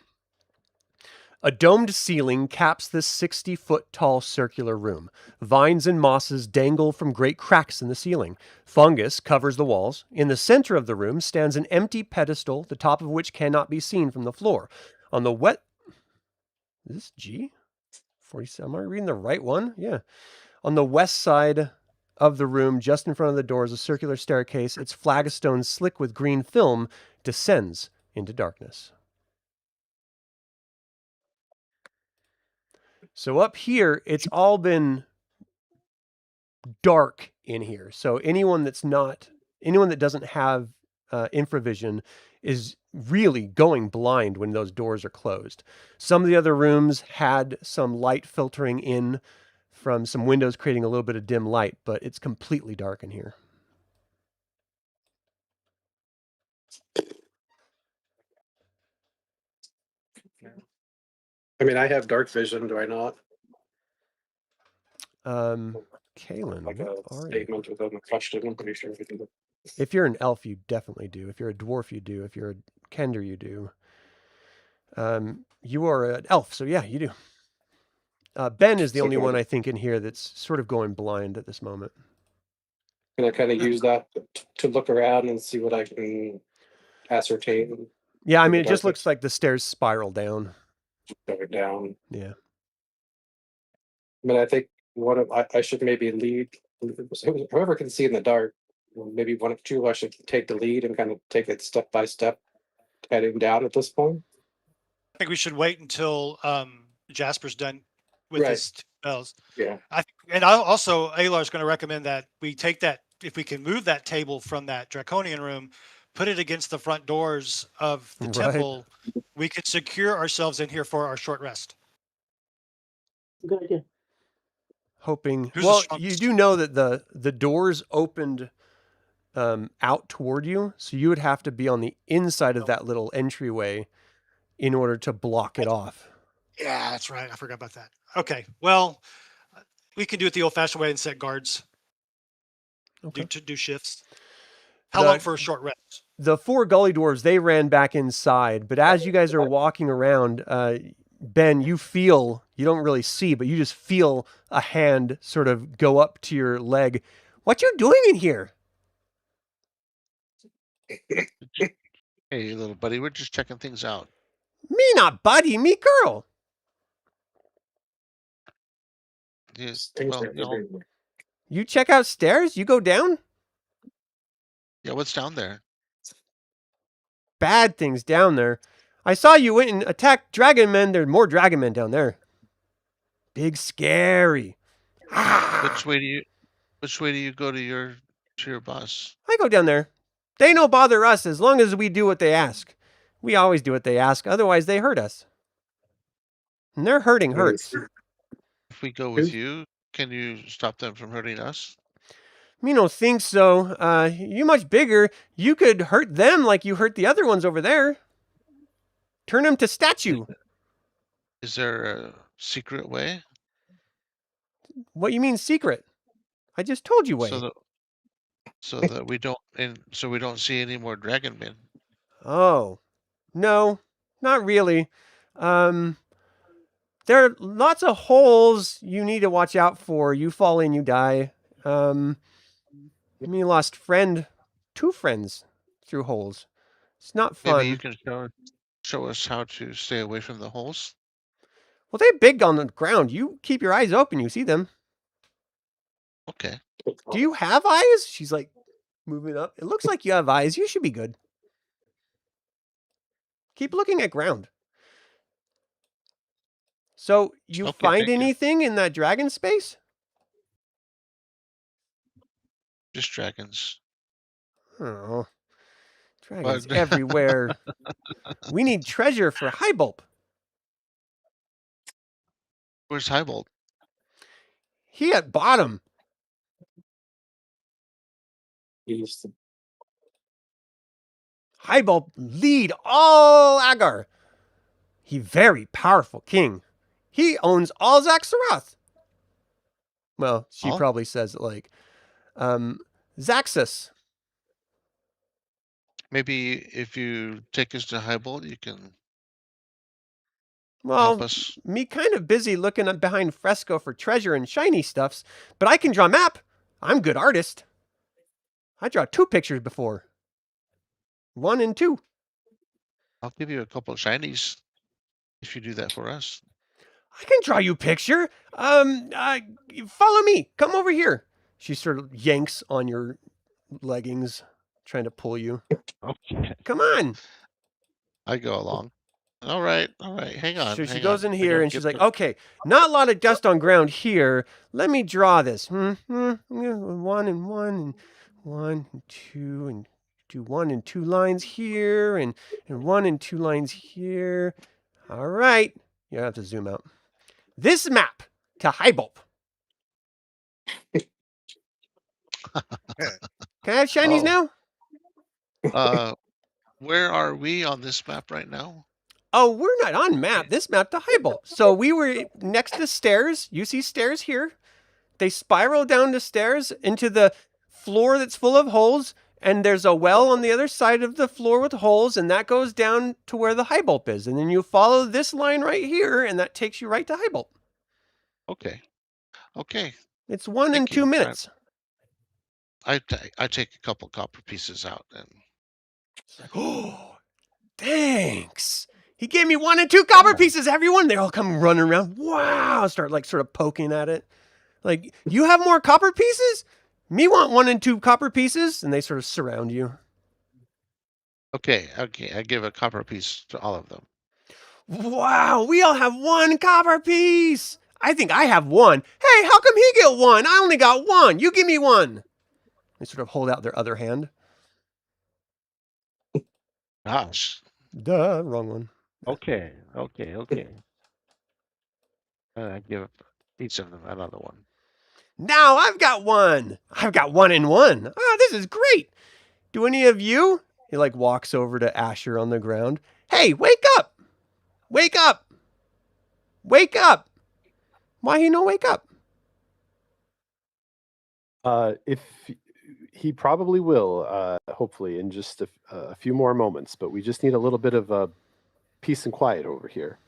A domed ceiling caps this 60-foot tall circular room. Vines and mosses dangle from great cracks in the ceiling. Fungus covers the walls. In the center of the room stands an empty pedestal, the top of which cannot be seen from the floor. On the Is this G? 47. Am I reading the right one? Yeah. On the west side of the room, just in front of the door, is a circular staircase. Its flagstones slick with green film descends into darkness. So up here, it's all been dark in here. So anyone that doesn't have infravision is really going blind when those doors are closed. Some of the other rooms had some light filtering in from some windows, creating a little bit of dim light, but it's completely dark in here. I mean, I have dark vision, do I not? Kaelen, Like what a are you? statement within a question. I'm pretty sure we can do. If you're an elf, you definitely do. If you're a dwarf, you do. If you're a Kender, you do. You are an elf, so yeah, you do. Ben is the only one I think in here that's sort of going blind at this moment. Can I kind of use that to look around and see what I can ascertain? Yeah, I in mean, the it just darkness? looks like the stairs spiral down. Go down. Yeah. I mean, I think I should maybe lead. Whoever can see in the dark, maybe one of two. I should take the lead and kind of take it step by step, heading down at this point. I think we should wait until Jasper's done with Right. his spells. Yeah. Aelar's going to recommend that we take that, if we can move that table from that draconian room, put it against the front doors of the Right. temple, we could secure ourselves in here for our short rest. Good idea. Hoping. Who's the Well, you strongest? do know that the doors opened out toward you, so you would have to be on the inside of that little entryway in order to block it off. Yeah, that's right. I forgot about that. Okay. Well, we can do it the old-fashioned way and set guards. Okay. Do shifts. How The- long for a short rest? The 4 gully dwarves, they ran back inside, but as you guys are walking around, Ben, you don't really see, but you just feel a hand sort of go up to your leg. What you doing in here? Hey, little buddy, we're just checking things out. Me not buddy, me girl. You check out stairs? You go down? Yeah, what's down there? Bad things down there. I saw you went and attacked dragon men. There's more dragon men down there. Big scary. Which way do you go to your boss? I go down there. They no bother us as long as we do what they ask. We always do what they ask. Otherwise, they hurt us. And their hurting hurts. If we go with you, can you stop them from hurting us? Me don't think so. You much bigger. You could hurt them like you hurt the other ones over there. Turn them to statue. Is there a secret way? What you mean secret? I just told you way. So that we don't see any more dragon men. Oh, no, not really. There are lots of holes you need to watch out for. You fall in, you die. Me lost two friends through holes. It's not fun. Maybe you can show us how to stay away from the holes. Well, they're big on the ground. You keep your eyes open, you see them. Okay. Do you have eyes? She's like moving up. It looks like you have eyes. You should be good. Keep looking at ground. So you find anything in that dragon space? Just dragons. Oh, dragons everywhere. We need treasure for Highbulb. Where's Highbulb? He at bottom. Highbulb lead all Agar. He very powerful king. He owns all Zaxaroth. Well, she probably says it like Zaxus. Maybe if you take us to Highbulb, you can Well, help us. Me kind of busy looking up behind fresco for treasure and shiny stuffs, but I can draw map. I'm good artist. I draw 2 pictures before. 1 and 2. I'll give you a couple of shinies if you do that for us. I can draw you a picture. Follow me. Come over here. She sort of yanks on your leggings, trying to pull you. Okay. Come on. I go along. All right. Hang on. So she goes in here and she's like, okay, not a lot of dust on ground here. Let me draw this. 1 and 1 and 1 and 2 and do 1 and 2 lines here and 1 and 2 lines here. All right. You have to zoom out. This map to Highbulb. Can I have shinies now? Where are we on this map right now? Oh, we're not on map. This map to Highbulb. So we were next to stairs. You see stairs here. They spiral down the stairs into the floor that's full of holes. And there's a well on the other side of the floor with holes. And that goes down to where the Highbulb is. And then you follow this line right here. And that takes you right to Highbulb. Okay. It's 1 and 2 minutes. I take a couple copper pieces out and. Oh, thanks. He gave me 1 and 2 copper pieces, everyone. They all come running around. Wow. Start like sort of poking at it. Like, you have more copper pieces? Me want 1 and 2 copper pieces. And they sort of surround you. Okay. I give a copper piece to all of them. Wow. We all have 1 copper piece. I think I have 1. Hey, how come he get 1? I only got 1. You give me 1. They sort of hold out their other hand. Gosh. Duh, wrong one. Okay. I give each of them another one. Now I've got 1. I've got 1 and 1. Oh, this is great. Do any of you? He like walks over to Asherr on the ground. Hey, wake up. Wake up. Wake up. Why he no wake up? If he probably will, hopefully, in just a few more moments. But we just need a little bit of peace and quiet over here.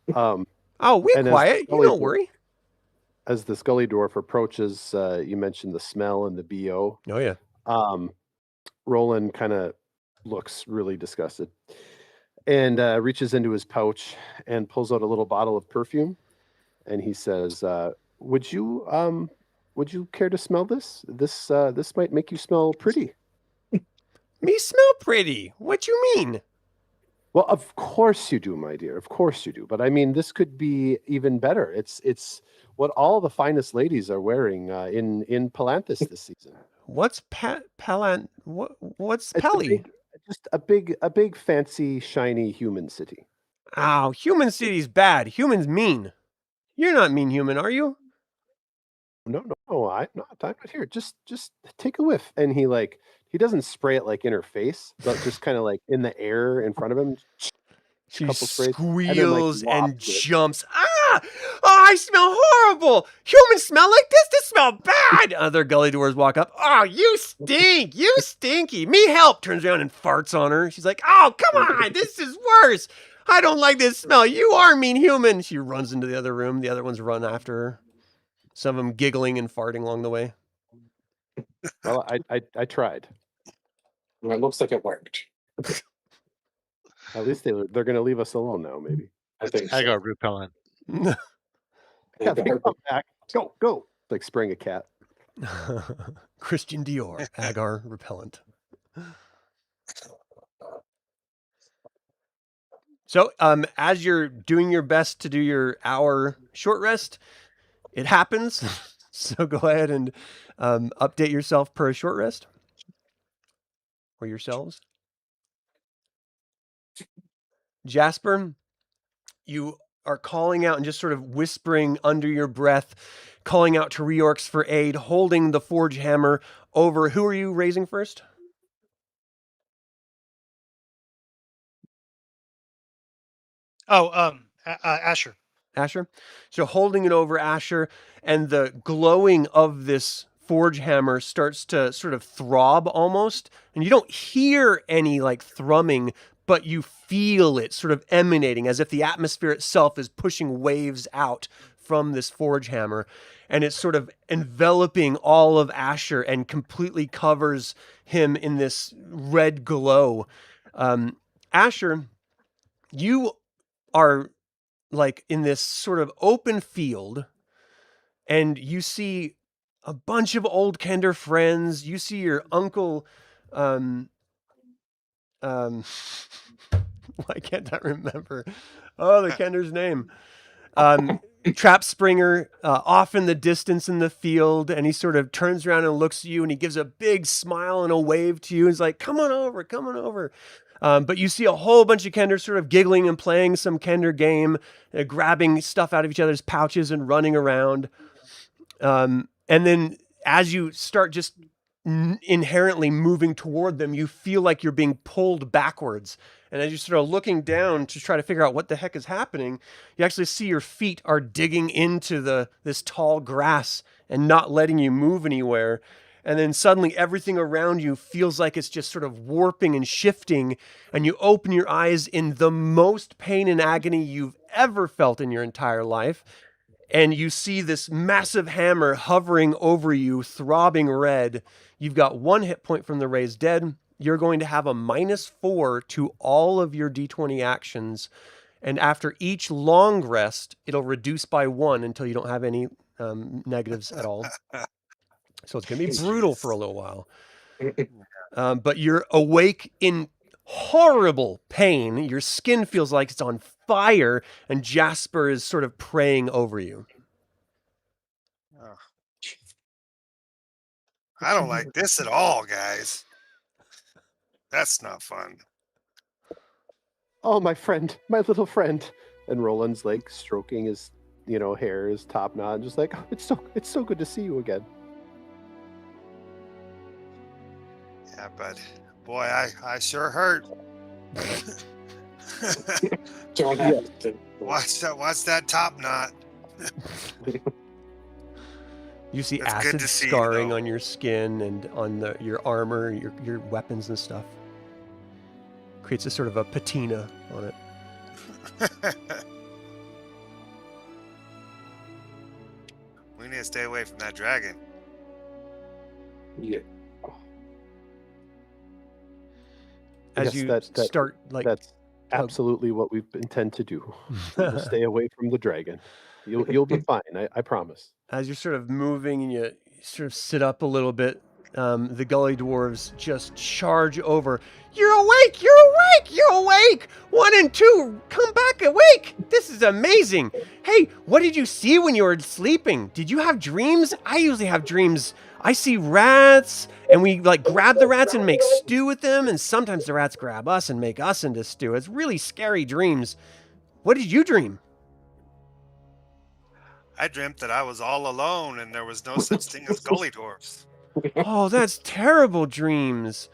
We're quiet. You don't worry. As the Scully Dwarf approaches, you mentioned the smell and the BO. Oh, yeah. Roland kind of looks really disgusted and reaches into his pouch and pulls out a little bottle of perfume. And he says, would you care to smell this? This might make you smell pretty. Me smell pretty. What you mean? Well, of course you do, my dear. Of course you do. But I mean, this could be even better. It's what all the finest ladies are wearing in Palanthas this season. What's What's It's Pelly? just a big fancy shiny human city. Oh, human city's bad. Human's mean. You're not mean human, are you? No, I'm not here. Just take a whiff. And he doesn't spray it like in her face, but just kind of like in the air in front of him. She couple sprays, squeals and wafts it. jumps. Ah! Oh, I smell horrible. Humans smell like this. This smell bad. Other gully doors walk up. Oh, you stink. You stinky. Me help. Turns around and farts on her. She's like, oh, come on. This is worse. I don't like this smell. You are mean human. She runs into the other room. The other ones run after her. Some of them giggling and farting along the way. Well, I tried. Well, it looks like it worked. At least they're going to leave us alone now, maybe. I think so. Agar repellent. Yeah, they come back. Go. Like spraying a cat. Christian Dior, Agar repellent. So, as you're doing your best to do your hour short rest, it happens. So go ahead and update yourself per a short rest. Or yourselves. Jasper, you are calling out and just sort of whispering under your breath, calling out to reorcs for aid, holding the forge hammer over. Who are you raising first? Oh, Asherr. Asherr. So holding it over Asherr, and the glowing of this forge hammer starts to sort of throb almost, and you don't hear any like thrumming, but you feel it sort of emanating as if the atmosphere itself is pushing waves out from this forge hammer, and it's sort of enveloping all of Asherr and completely covers him in this red glow. Asherr, you are like in this sort of open field, and you see a bunch of old Kender friends. You see your uncle, why can't I remember? Oh, the Kender's name. Trap Springer, off in the distance in the field, and he sort of turns around and looks at you, and he gives a big smile and a wave to you. He's like, come on over. But you see a whole bunch of Kender sort of giggling and playing some Kender game, grabbing stuff out of each other's pouches and running around. And then as you start just inherently moving toward them, you feel like you're being pulled backwards. And as you're sort of looking down to try to figure out what the heck is happening, you actually see your feet are digging into this tall grass and not letting you move anywhere. And then suddenly everything around you feels like it's just sort of warping and shifting. And you open your eyes in the most pain and agony you've ever felt in your entire life. And you see this massive hammer hovering over you, throbbing red. You've got 1 hit point from the raised dead. You're going to have a -4 to all of your D20 actions. And after each long rest, it'll reduce by 1 until you don't have any negatives at all. So it's going to be brutal for a little while. But you're awake in horrible pain. Your skin feels like it's on fire, and Jasper is sort of praying over you. Oh. I don't like this at all, guys. That's not fun. Oh, my friend, my little friend. And Roland's like stroking his, hair, his top knot, and just like, oh, it's so good to see you again. Yeah, but boy, I sure hurt. Don't have to. Watch that top knot. You see It's good acid to see you, scarring though. on your skin and on your armor, your weapons and stuff. Creates a sort of a patina on it. We need to stay away from that dragon. Yeah. As Yes, you start like That's absolutely what we intend to do. We'll stay away from the dragon. You'll be fine. I promise. as you're sort of moving and you sort of sit up a little bit, the gully dwarves just charge over. You're awake! You're awake! You're awake! 1 and 2, come back awake! This is amazing! Hey, what did you see when you were sleeping? Did you have dreams? I usually have dreams. I see rats, and we like grab the rats and make stew with them, and sometimes the rats grab us and make us into stew. It's really scary dreams. What did you dream? I dreamt that I was all alone and there was no such thing as gully dwarfs. Oh, that's terrible dreams.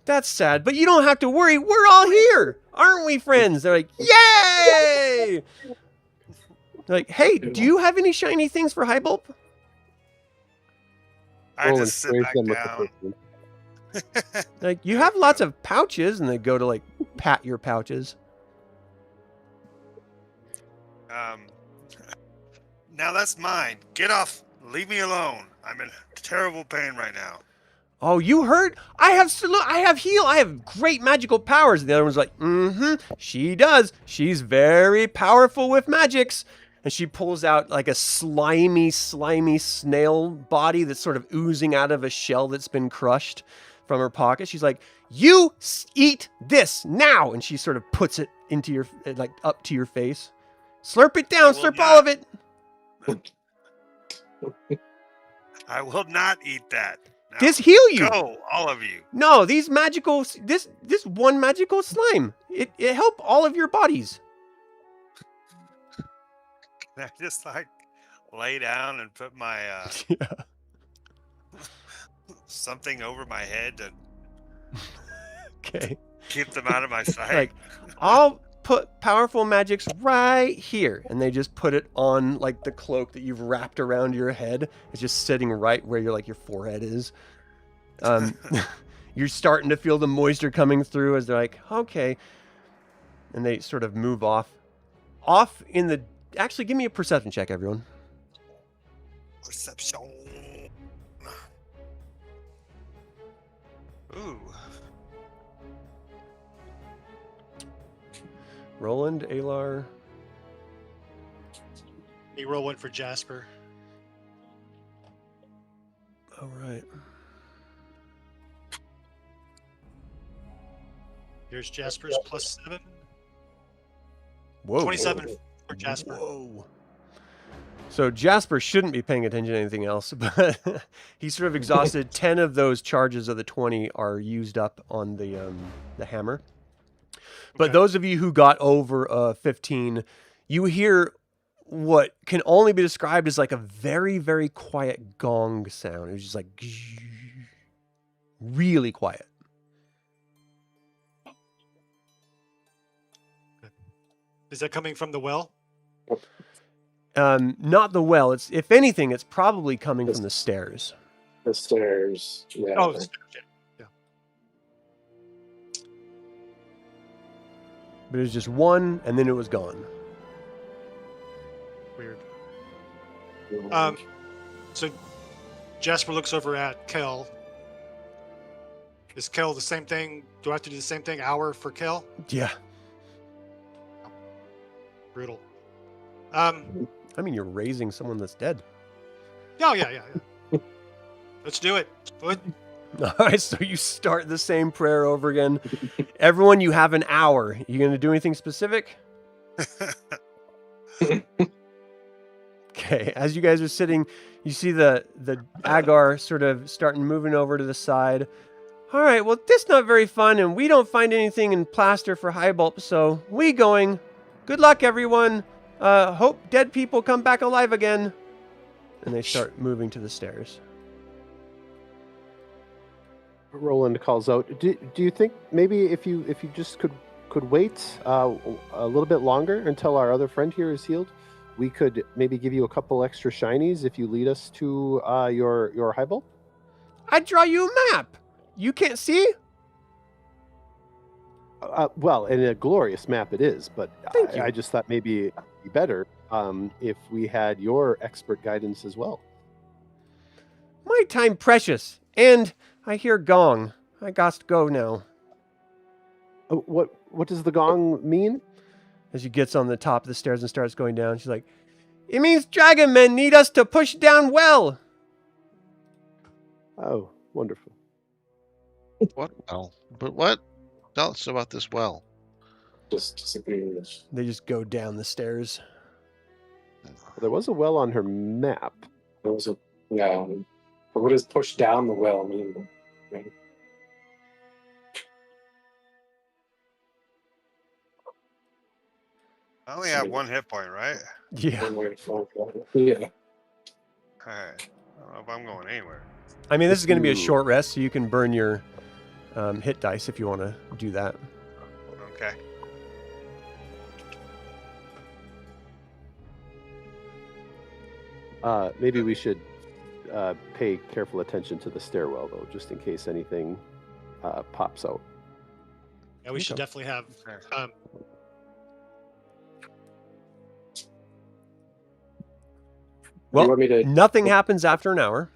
That's sad, but you don't have to worry. We're all here. Aren't we, friends? They're like, yay! They're like, hey, do you have any shiny things for Highbulb? I Roland just sit sprays back them with the down. perfume. Like, you have lots of pouches, and they go to, like, pat your pouches. Now that's mine. Get off. Leave me alone. I'm in terrible pain right now. Oh, you hurt? I have heal. I have great magical powers. And the other one's like, she does. She's very powerful with magics. And she pulls out like a slimy snail body that's sort of oozing out of a shell that's been crushed from her pocket. She's like, you eat this now. And she sort of puts it into your, like, up to your face. Slurp it down. Slurp all of it. I will not eat that. Now, This heal you. Go, all of you. No, these magical, this one magical slime. It help all of your bodies. Can I just like lay down and put my something over my head to Okay. keep them out of my sight? Like, I'll put powerful magics right here. And they just put it on like the cloak that you've wrapped around your head. It's just sitting right where your forehead is. You're starting to feel the moisture coming through as they're like, okay. And they sort of move off. Off in the... Actually, give me a perception check, everyone. Perception. Ooh. Roland, Aelar. Me roll one for Jasper. All right. Here's Jasper's +7. Whoa. 27 for Jasper. Whoa. So Jasper shouldn't be paying attention to anything else, but he's sort of exhausted. 10 of those charges of the 20 are used up on the hammer. But Okay. those of you who got over 15, you hear what can only be described as like a very, very quiet gong sound. It was just like really quiet. Is that coming from the well? Not the well. It's, if anything, it's probably coming from the stairs. The stairs. Yeah. Oh, the stairs, yeah. But it was just one, and then it was gone. Weird. So Jasper looks over at Kel. Is Kel the same thing? Do I have to do the same thing? Hour for Kel? Yeah. Brutal. I mean, you're raising someone that's dead. Oh, yeah. Let's do it. What? All right, so you start the same prayer over again. Everyone, you have an hour. You going to do anything specific? Okay, as you guys are sitting, you see the agar sort of starting moving over to the side. All right, well, this not very fun, and we don't find anything in plaster for Highbulb, so we going. Good luck, everyone. Hope dead people come back alive again. And they start moving to the stairs. Roland calls out. Do you think maybe if you just could wait a little bit longer until our other friend here is healed, we could maybe give you a couple extra shinies if you lead us to your Highbulb? I draw you a map. You can't see? Well, in a glorious map it is, but Thank you. I just thought maybe it'd be better if we had your expert guidance as well. My time precious. And I hear gong. I got to go now. What does the gong mean? As she gets on the top of the stairs and starts going down, she's like, It means dragon men need us to push down well. Oh, wonderful. What well? But what? Tell us about this well. Just disappears. They just go down the stairs. There was a well on her map. There was a yeah. But what does push down the well mean? Right? I only have 1 hit point, right? Yeah. One way to find water. Yeah. Alright. I don't know if I'm going anywhere. I mean, this is going to be a short rest, so you can burn your hit dice if you want to do that. Okay. Maybe we should pay careful attention to the stairwell, though, just in case anything pops out. Yeah, we should definitely have. You Well, want me to- nothing happens after an hour.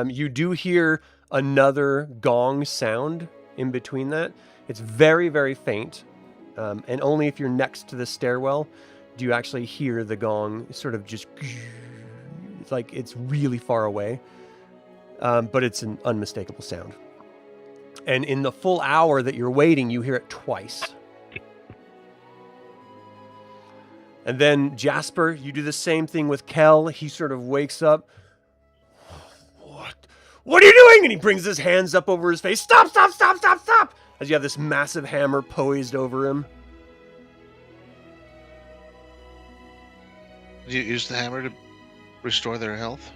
You do hear another gong sound in between that. It's very, very faint. And only if you're next to the stairwell do you actually hear the gong sort of just... It's like it's really far away. But it's an unmistakable sound. And in the full hour that you're waiting, you hear it twice. And then Jasper, you do the same thing with Kel. He sort of wakes up. What are you doing? And he brings his hands up over his face. Stop, stop, stop, stop, stop! As you have this massive hammer poised over him. Do you use the hammer to restore their health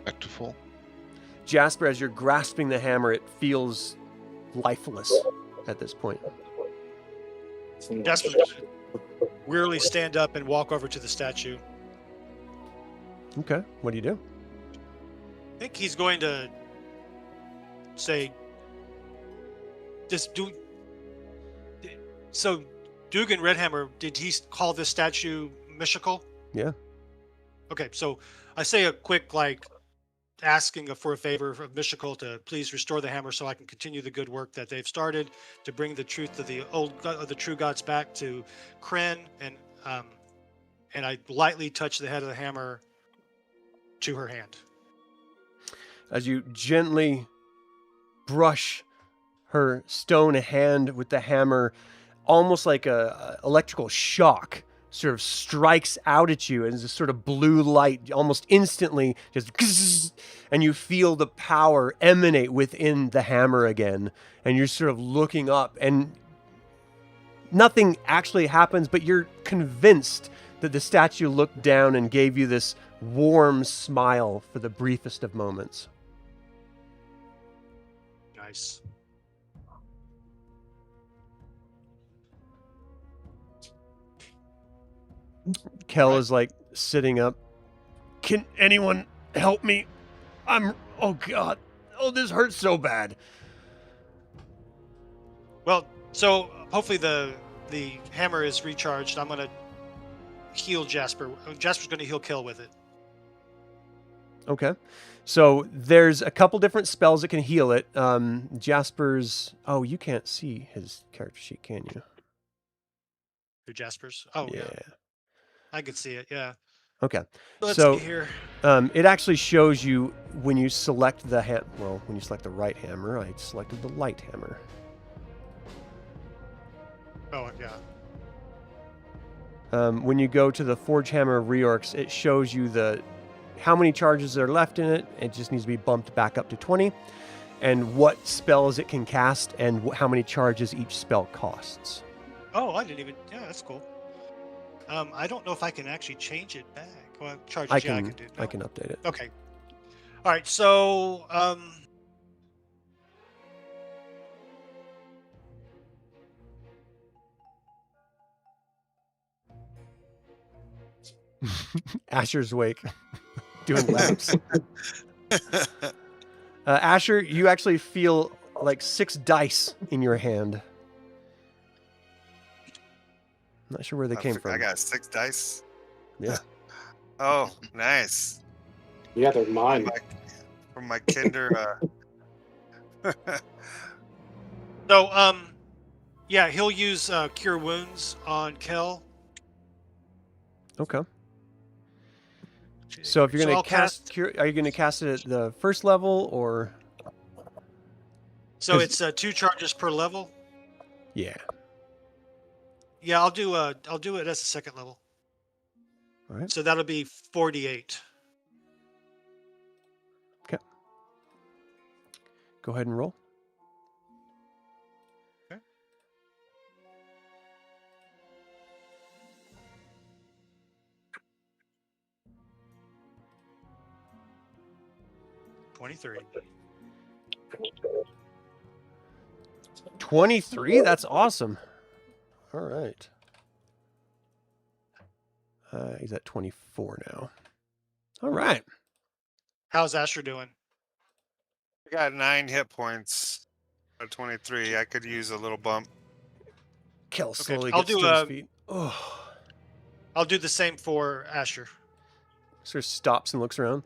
back to full? Jasper, as you're grasping the hammer, it feels lifeless at this point. Jasper wearily stand up and walk over to the statue. Okay, what do you do? I think he's going to say, so Dugan Redhammer, did he call this statue mystical? Yeah. Okay, so I say a quick, asking for a favor of mystical to please restore the hammer so I can continue the good work that they've started to bring the truth of the true gods back to Kren, and I lightly touch the head of the hammer to her hand. As you gently brush her stone hand with the hammer, almost like a electrical shock sort of strikes out at you, and this sort of blue light almost instantly just, and you feel the power emanate within the hammer again, and you're sort of looking up, and nothing actually happens, but you're convinced that the statue looked down and gave you this warm smile for the briefest of moments. Nice. Kel is sitting up. Can anyone help me? Oh God. Oh, this hurts so bad. Well, so hopefully the hammer is recharged. I'm going to heal Jasper. Jasper's going to heal Kel with it. Okay. So there's a couple different spells that can heal it. Jasper's... Oh, you can't see his character sheet, can you? Your Jasper's? Oh, yeah. I could see it, yeah. Okay. Let's so see here. It actually shows you when you select the when you select the right hammer. I selected the light hammer. Oh, yeah. When you go to the Forge Hammer of Reorcs, it shows you how many charges are left in it. It just needs to be bumped back up to 20. And what spells it can cast and how many charges each spell costs. Oh, I didn't even... Yeah, that's cool. I don't know if I can actually change it back. Well, charges, I can do. I can update it. Okay. All right, so... Asher's awake, doing laps. Asher, you actually feel 6 dice in your hand. I'm not sure where they came from. I got 6 dice. Yeah. Oh, nice. Yeah, they're mine. From my Kender. So, yeah, he'll use Cure Wounds on Kel. Okay. So if you're going I'll to cast, are you going to cast it at the first level or? So it's 2 charges per level. Yeah. Yeah, I'll do it as a second level. All right. So that'll be 48. Okay. Go ahead and roll. Okay. $23. 23? That's awesome. All right. He's at 24 now. All right. How's Asherr doing? I got 9 hit points. At 23, I could use a little bump. Kel slowly I'll gets do to his feet. Oh. I'll do the same for Asherr. Sort of stops and looks around.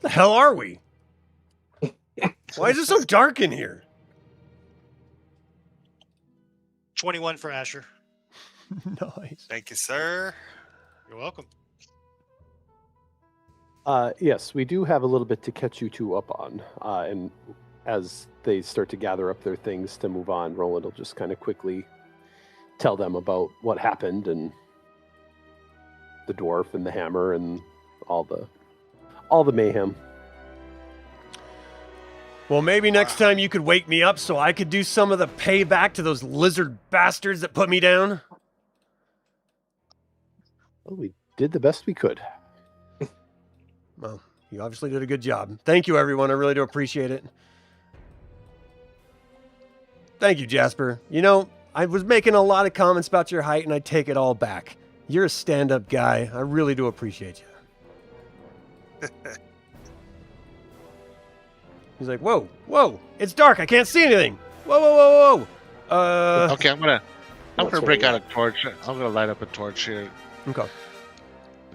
The hell are we? Why is it so dark in here? 21 for Asherr. Nice. Thank you, sir. You're welcome. Yes, we do have a little bit to catch you two up on. And as they start to gather up their things to move on, Roland will just kind of quickly tell them about what happened and the dwarf and the hammer and all the mayhem. Well, maybe next time you could wake me up so I could do some of the payback to those lizard bastards that put me down. Well, we did the best we could. Well, you obviously did a good job. Thank you, everyone. I really do appreciate it. Thank you, Jasper. You know, I was making a lot of comments about your height, and I take it all back. You're a stand-up guy. I really do appreciate you. He's like, whoa, whoa, it's dark. I can't see anything. Whoa, whoa, whoa, whoa. Okay, I'm gonna break out a torch. I'm gonna light up a torch here. Okay.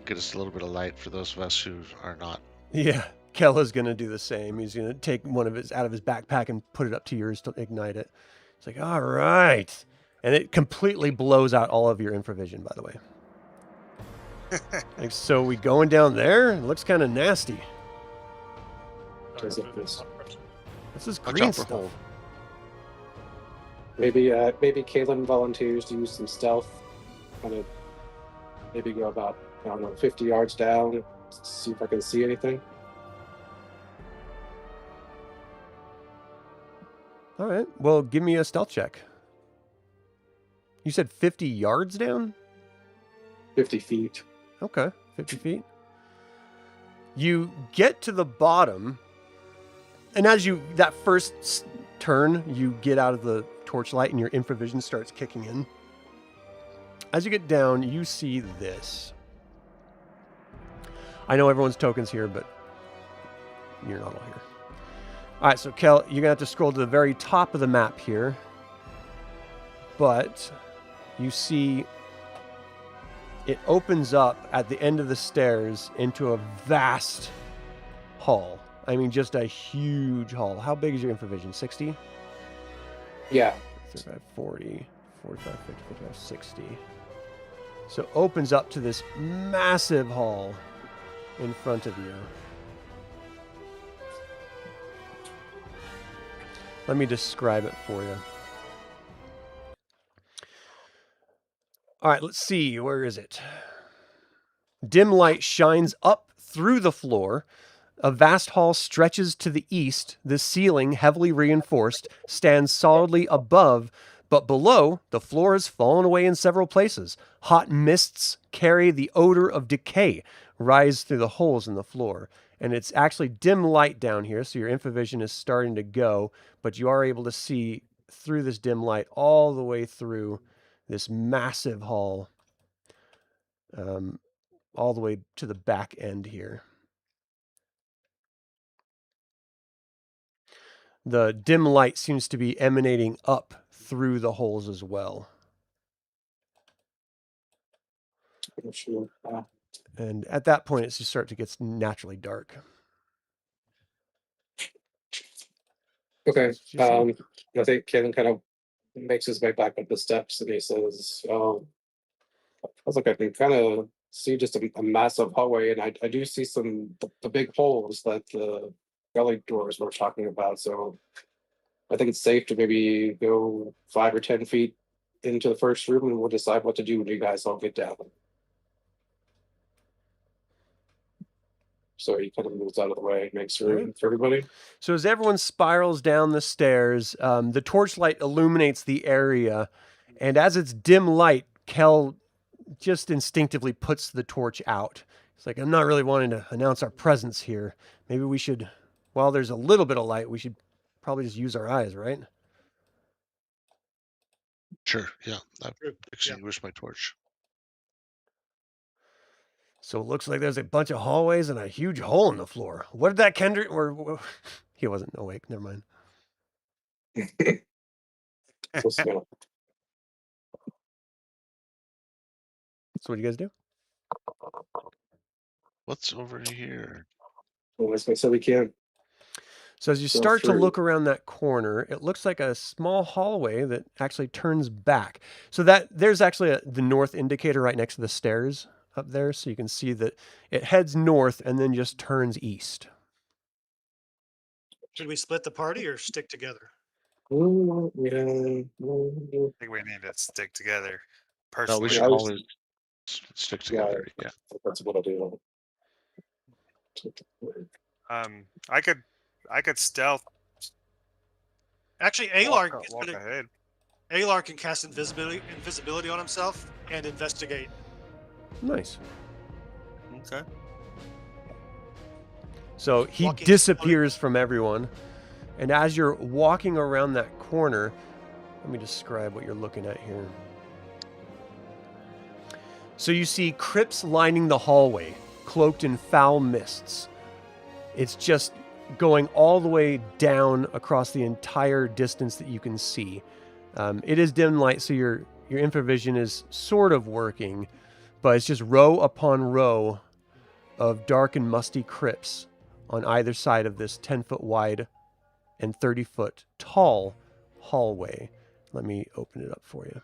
Get us a little bit of light for those of us who are not. Yeah, Kella's gonna do the same. He's gonna take one of his out of his backpack and put it up to yours to ignite it. It's like, all right, and it completely blows out all of your infravision, by the way. Like, so we going down there? It looks kind of nasty. This is green stuff. Maybe Kaelen volunteers to use some stealth. Kind of maybe go about, I don't know, 50 yards down, see if I can see anything. All right. Well, give me a stealth check. You said 50 yards down? 50 feet. Okay, 50 feet. You get to the bottom, and as that first turn, you get out of the torchlight and your infravision starts kicking in. As you get down, you see this. I know everyone's tokens here, but you're not all here. All right, so Kel, you're going to have to scroll to the very top of the map here. But you see it opens up at the end of the stairs into a vast hall. I mean, just a huge hall. How big is your infravision? 60? Yeah. 35, 40, 45, 50, 55, 60. So it opens up to this massive hall in front of you. Let me describe it for you. All right, let's see. Where is it? Dim light shines up through the floor. A vast hall stretches to the east. The ceiling, heavily reinforced, stands solidly above, but below, the floor has fallen away in several places. Hot mists carry the odor of decay, rise through the holes in the floor. And it's actually dim light down here, so your infravision is starting to go, but you are able to see through this dim light all the way through this massive hall, all the way to the back end here. The dim light seems to be emanating up through the holes as well. And at that point, it's just start to get naturally dark. Okay. I think Kaelen kind of makes his way back up the steps and he says, I was like, I can kind of see just a massive hallway, and I do see the big holes that the gully doors were talking about. So I think it's safe to maybe go 5 or 10 feet into the first room, and we'll decide what to do when you guys all get down. So he kind of moves out of the way, makes room for everybody. So as everyone spirals down the stairs, the torchlight illuminates the area, and as it's dim light, Kel just instinctively puts the torch out. It's like, I'm not really wanting to announce our presence here. Maybe we should, while there's a little bit of light, we should probably just use our eyes, right? Sure, yeah. I've extinguished my torch. So it looks like there's a bunch of hallways and a huge hole in the floor. What did that Kender... Or he wasn't awake. Never mind. So what do you guys do? What's over here? well, as I said, we can't. So as you Go start to through. look around that corner, it looks like a small hallway that actually turns back. So that there's actually the north indicator right next to the stairs up there. So you can see that it heads north and then just turns east. Should we split the party or stick together? Yeah. I think we need to stick together. No, Personally, we should I was- always stick together. Yeah. That's what I'll do. I could stealth. Actually, Aelar walk ahead. Aelar can cast invisibility on himself and investigate. Nice. Okay. So he Walking disappears from everyone. And as you're walking around that corner, let me describe what you're looking at here. So you see crypts lining the hallway, cloaked in foul mists. It's just going all the way down across the entire distance that you can see. It is dim light, so your infravision is sort of working, but it's just row upon row of dark and musty crypts on either side of this 10-foot wide and 30-foot tall hallway. Let me open it up for you.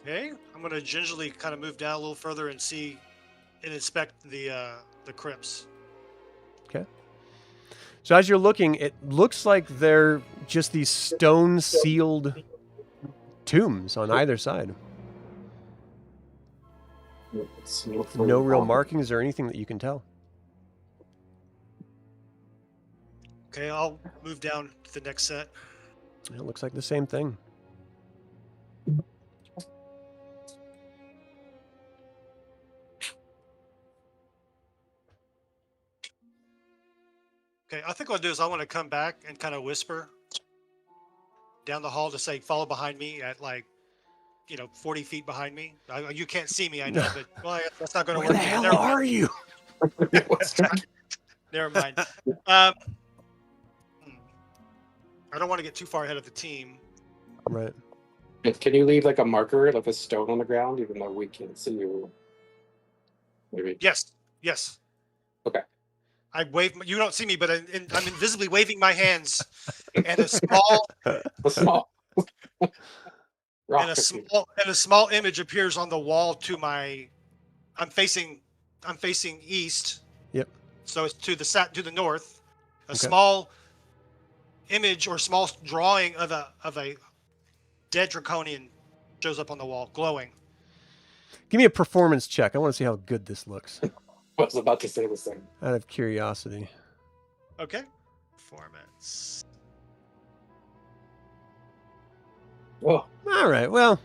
Okay, I'm gonna gingerly kind of move down a little further and see and inspect the crypts. Okay. So as you're looking, it looks like they're just these stone-sealed tombs on either side. No real markings or anything that you can tell. Okay, I'll move down to the next set. It looks like the same thing. Okay, I think what I'll do is I want to come back and kind of whisper down the hall to say, follow behind me at 40 feet behind me. You can't see me, I know, but well, that's not going to Where work. the hell Never are mind. you? Never mind. I don't want to get too far ahead of the team. Right. Can you leave like a marker, like a stone on the ground, even though we can't see you? Maybe. Yes. Okay. I wave. You don't see me, but I'm invisibly waving my hands, and a small image appears on the wall to my. I'm facing east. Yep. So it's to the north. A Okay. small image or small drawing of a dead draconian shows up on the wall, glowing. Give me a performance check. I want to see how good this looks. I was about to say the same. Out of curiosity. Okay. Performance. Oh, All right. Well,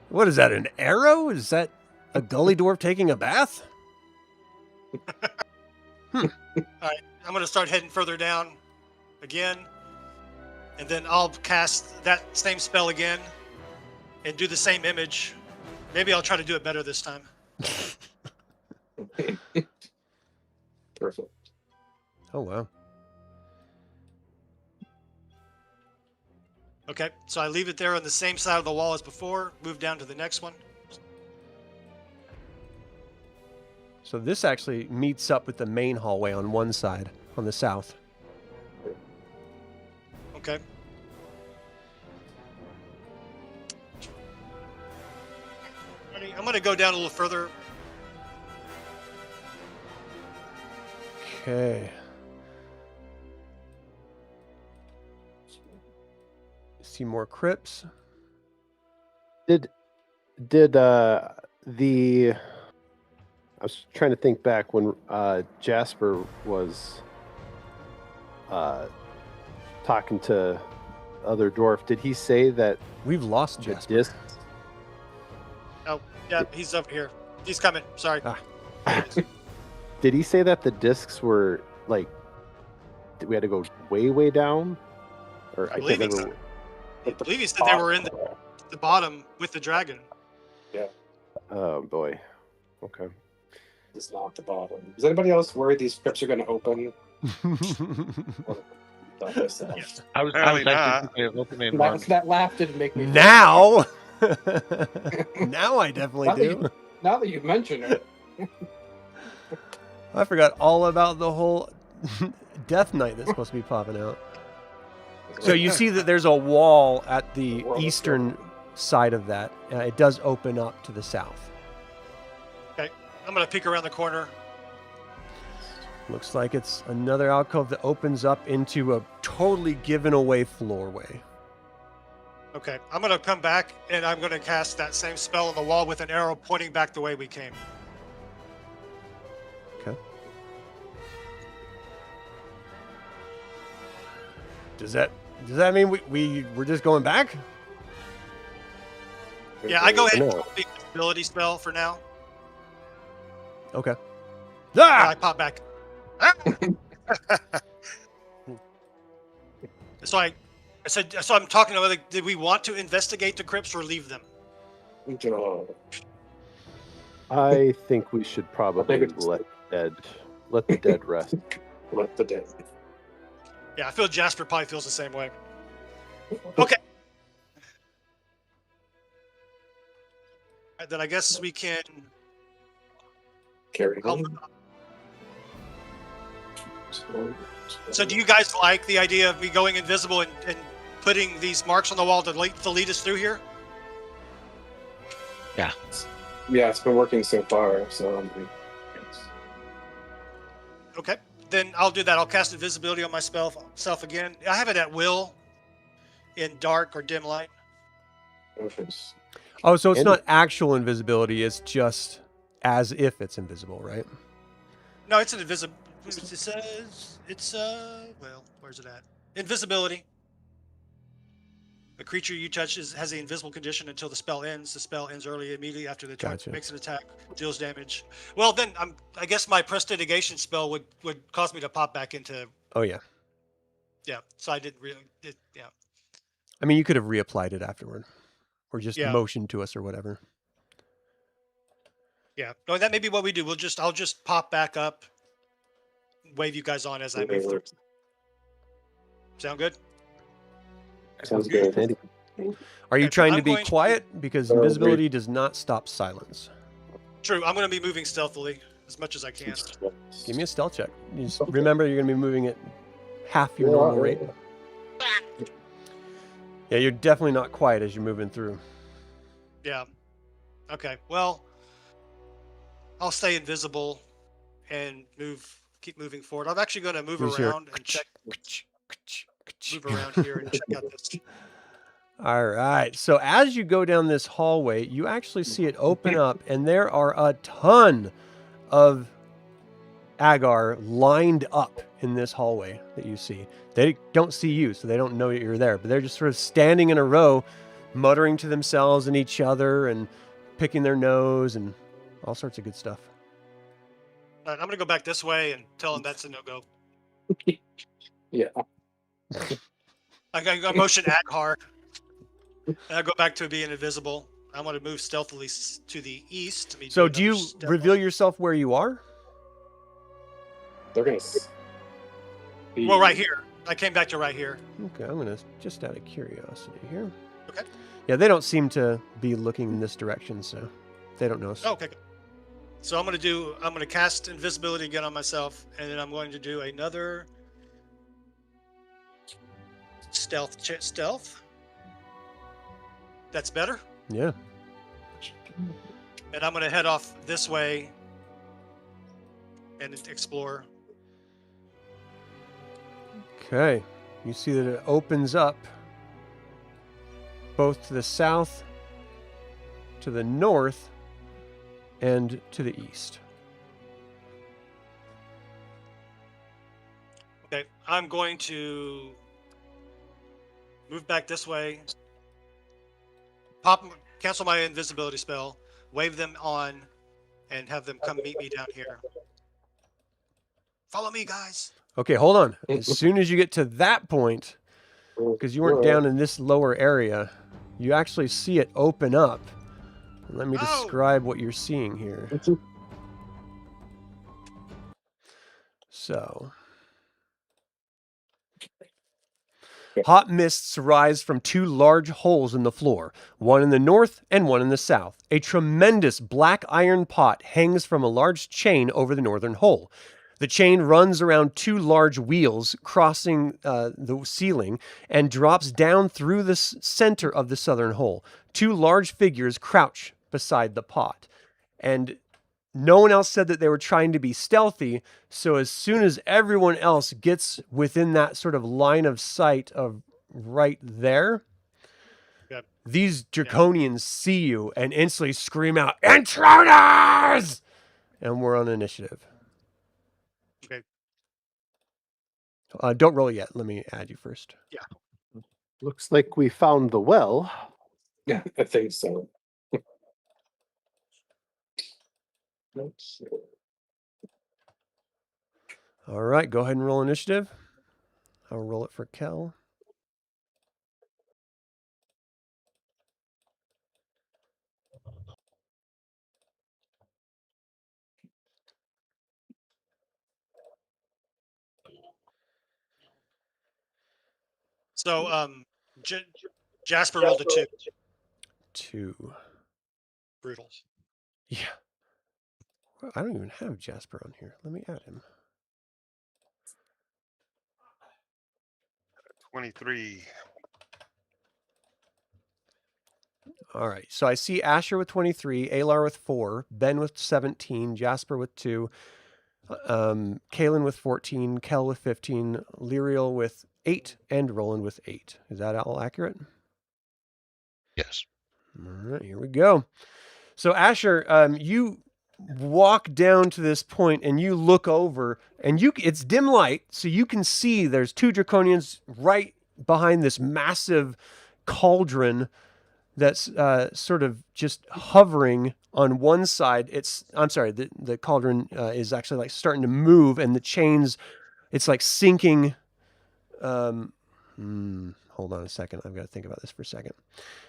what is that? An arrow? Is that a gully dwarf taking a bath? All right. I'm going to start heading further down again, and then I'll cast that same spell again and do the same image. Maybe I'll try to do it better this time. perfect. Oh, wow. Okay, so I leave it there on the same side of the wall as before, move down to the next one. So this actually meets up with the main hallway on one side, on the south. Okay. I'm going to go down a little further. Okay. See more crypts. Did the I was trying to think back when Jasper was talking to other dwarf. Did he say that We've lost the Jasper. discs? Oh, yeah, he's over here. He's coming. Sorry. Did he say that the discs were like we had to go way down? Or I believe can't it's- remember. I believe he said they were in the bottom with the dragon. Oh boy. Okay. It's not the bottom. Is anybody else worried these crypts are going to open? Not myself. Yes. I was Apparently actually not. thinking of opening one. That laugh didn't make me. Now, now I definitely Now that do. you- Now that you mention it, I forgot all about the whole Death Knight that's supposed to be popping out. So you see that there's a wall at the eastern side of that. It does open up to the south. I'm going to peek around the corner. Looks like it's another alcove that opens up into a totally given away floorway. Okay, I'm going to come back and I'm going to cast that same spell on the wall with an arrow pointing back the way we came. Okay. Does that mean we're just going back? Yeah, I go ahead and No. put the ability spell for now. Okay. And Ah! I pop back. So I said, so I'm talking about, like, did we want to investigate the crypts or leave them? I think we should probably think it's- let the dead rest. let the dead. Yeah, I feel Jasper probably feels the same way. Okay. Then I guess we can. Carry on. So do you guys like the idea of me going invisible and putting these marks on the wall to lead us through here? Yeah, it's been working so far. So Okay. Then I'll do that. I'll cast invisibility on myself again. I have it at will in dark or dim light. Oh, so it's And- not actual invisibility. It's just as if it's invisible, right? No, it's an invisible. It says it's well, where's it at? Invisibility. A creature you touch has the invisible condition until the spell ends. The spell ends immediately after the attack Gotcha. makes an attack, deals damage. Well, then I guess my prestidigitation spell would cause me to pop back into. Oh yeah. Yeah, so I didn't really. Yeah. I mean, you could have reapplied it afterward, or just Yeah. motioned to us or whatever. Yeah. No, that may be what we do. I'll just pop back up, wave you guys on as I move through. Sound good? Sounds good. Sandy? Are you Okay, trying to I'm be going to- quiet? Because Oh, great. invisibility does not stop silence. True. I'm going to be moving stealthily as much as I can. Give me a stealth check. You just remember you're going to be moving at half your normal rate. Yeah, you're definitely not quiet as you're moving through. Yeah. Okay. Well, I'll stay invisible and keep moving forward. I'm actually going to move Use your around and check. Move around here and check out this. All right. So as you go down this hallway, you actually see it open up, and there are a ton of agar lined up in this hallway that you see. They don't see you, so they don't know that you're there, but they're just sort of standing in a row, muttering to themselves and each other and picking their nose and all sorts of good stuff. All right, I'm going to go back this way and tell them that's a no-go. Yeah. I motion Aghar. And I go back to being invisible. I'm going to move stealthily to the east. Let me So do do you another step reveal up. yourself where you are? They're gonna. Well, right here. I came back to right here. Okay, I'm going to, just out of curiosity here. Okay. Yeah, they don't seem to be looking in this direction, so they don't know us. Oh, okay. Good. So I'm going to cast invisibility again on myself, and then I'm going to do another stealth. That's better. Yeah. And I'm going to head off this way and explore. Okay. You see that it opens up both to the south, to the north, and to the east. Okay, I'm going to move back this way, cancel my invisibility spell, wave them on, and have them come meet me down here. Follow me, guys. Okay, hold on. As soon as you get to that point, because you weren't down in this lower area, you actually see it open up. Let me describe what you're seeing here. So, hot mists rise from two large holes in the floor, one in the north and one in the south. A tremendous black iron pot hangs from a large chain over the northern hole. The chain runs around two large wheels crossing the ceiling and drops down through the center of the southern hole. Two large figures crouch beside the pot. And no one else said that they were trying to be stealthy, so as soon as everyone else gets within that sort of line of sight of right there, these draconians see you and instantly scream out, "Intruders!" And we're on initiative. Okay. Don't roll yet. Let me add you first. Yeah. Looks like we found the well. Yeah, I think so. All right, go ahead and roll initiative. I'll roll it for Kel. So, Jasper rolled a 2. 2. Brutal. Yeah. Well, I don't even have Jasper on here. Let me add him. 23. All right. So I see Asherr with 23, Aelar with 4, Ben with 17, Jasper with 2, Kaelen with 14, Kel with 15, Lyrael with 8, and Roland with 8. Is that all accurate? Yes. All right. Here we go. So Asherr, you walk down to this point and you look over, and it's dim light, so you can see there's two draconians right behind this massive cauldron that's sort of just hovering on one side. The cauldron is actually like starting to move, and the chains, it's like sinking. Hold on a second. I've got to think about this for a second.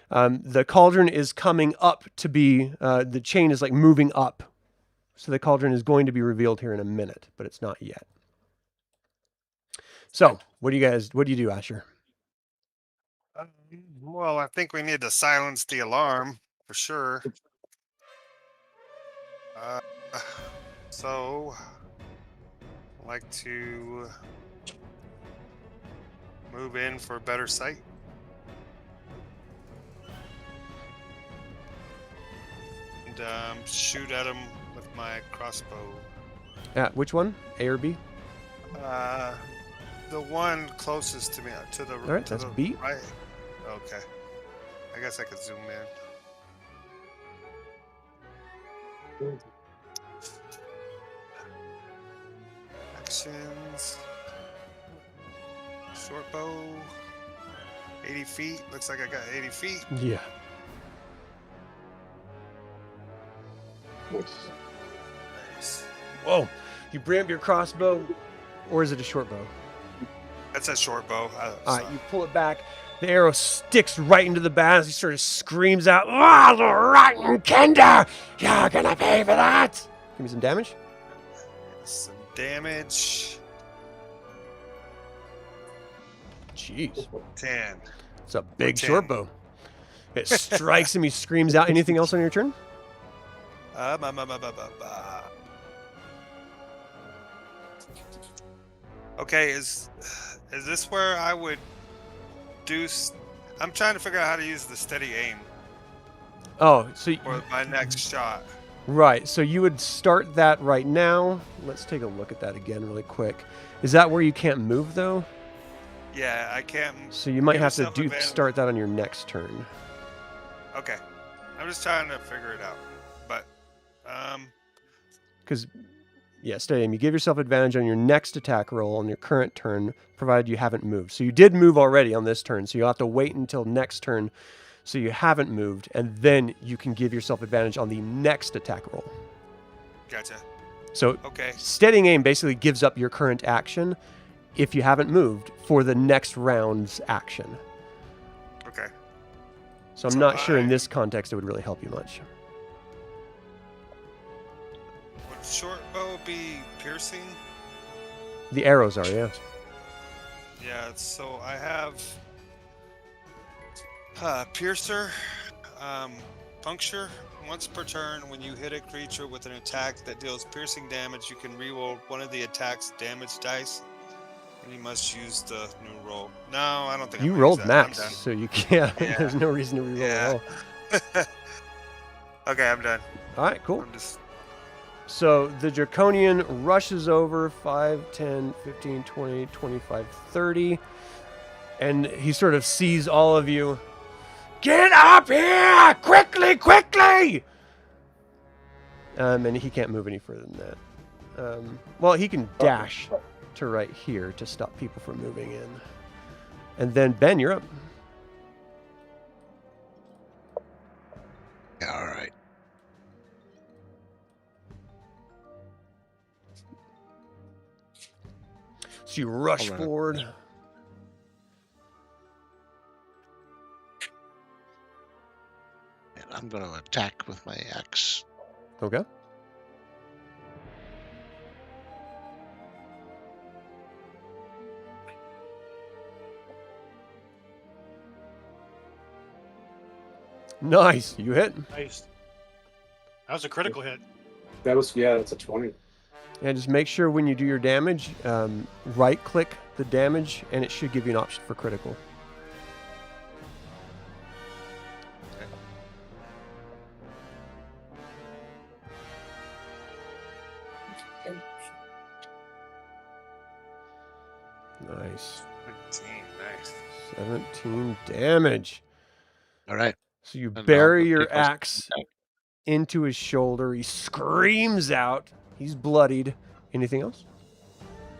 The cauldron is coming up to be, the chain is like moving up. So the cauldron is going to be revealed here in a minute, but it's not yet. So what do you do, Asherr? Well, I think we need to silence the alarm for sure. So I'd like to move in for better sight. And shoot at him with my crossbow. Which one? A or B? The one closest to me, to the All right, to that's the B. right. Okay. I guess I could zoom in. Actions. Short bow. 80 feet. Looks like I got 80 feet. Yeah. Nice. Whoa. You bring up your crossbow, or is it a short bow? That's a short bow. All right, you pull it back. The arrow sticks right into the bat as he sort of screams out, "Ah, the rotten Kender! You're gonna pay for that!" Give me some damage. Some damage. Jeez. 10. It's a big 10. short bow. It strikes him, he screams out. Anything else on your turn? Okay, is this where I would do? I'm trying to figure out how to use the steady aim. Oh, so for my next shot. right. So you would start that right now. Let's take a look at that again really quick. Is that where you can't move though? Yeah, I can't. So you might give have to yourself advantage. start that on your next turn. Okay, I'm just trying to figure it out. But Because, yeah, Stadium, you give yourself advantage on your next attack roll on your current turn, provided you haven't moved. So you did move already on this turn, so you'll have to wait until next turn so you haven't moved, and then you can give yourself advantage on the next attack roll. gotcha. So Okay. steadying aim basically gives up your current action if you haven't moved for the next round's action. Okay. So I'm So not sure in this context it would really help you much. Would short bow be piercing? The arrows are, yeah. Yeah. So I have piercer, puncture. Once per turn, when you hit a creature with an attack that deals piercing damage, you can reroll one of the attack's damage dice, and you must use the new roll. No, I don't think You I'm gonna rolled use that. I'm max, done. so you can't. Yeah. There's no reason to reroll Yeah. at all. Okay, I'm done. All right, cool. I'm just So the Draconian rushes over 5, 10, 15, 20, 25, 30, and he sort of sees all of you. Get up here! Quickly, quickly! And he can't move any further than that. Well, he can dash to right here to stop people from moving in. And then, Ben, you're up. Yeah, all right. So you rush I'll run up. forward. And I'm going to attack with my axe. Okay. Nice. You hit. Nice. That was a critical hit. That was, yeah, that's a 20. And just make sure when you do your damage, right click the damage, and it should give you an option for critical. Nice. 17. Nice. 17 damage. All right. So you And bury I'll your take my axe into his shoulder. He screams out. He's bloodied. Anything else?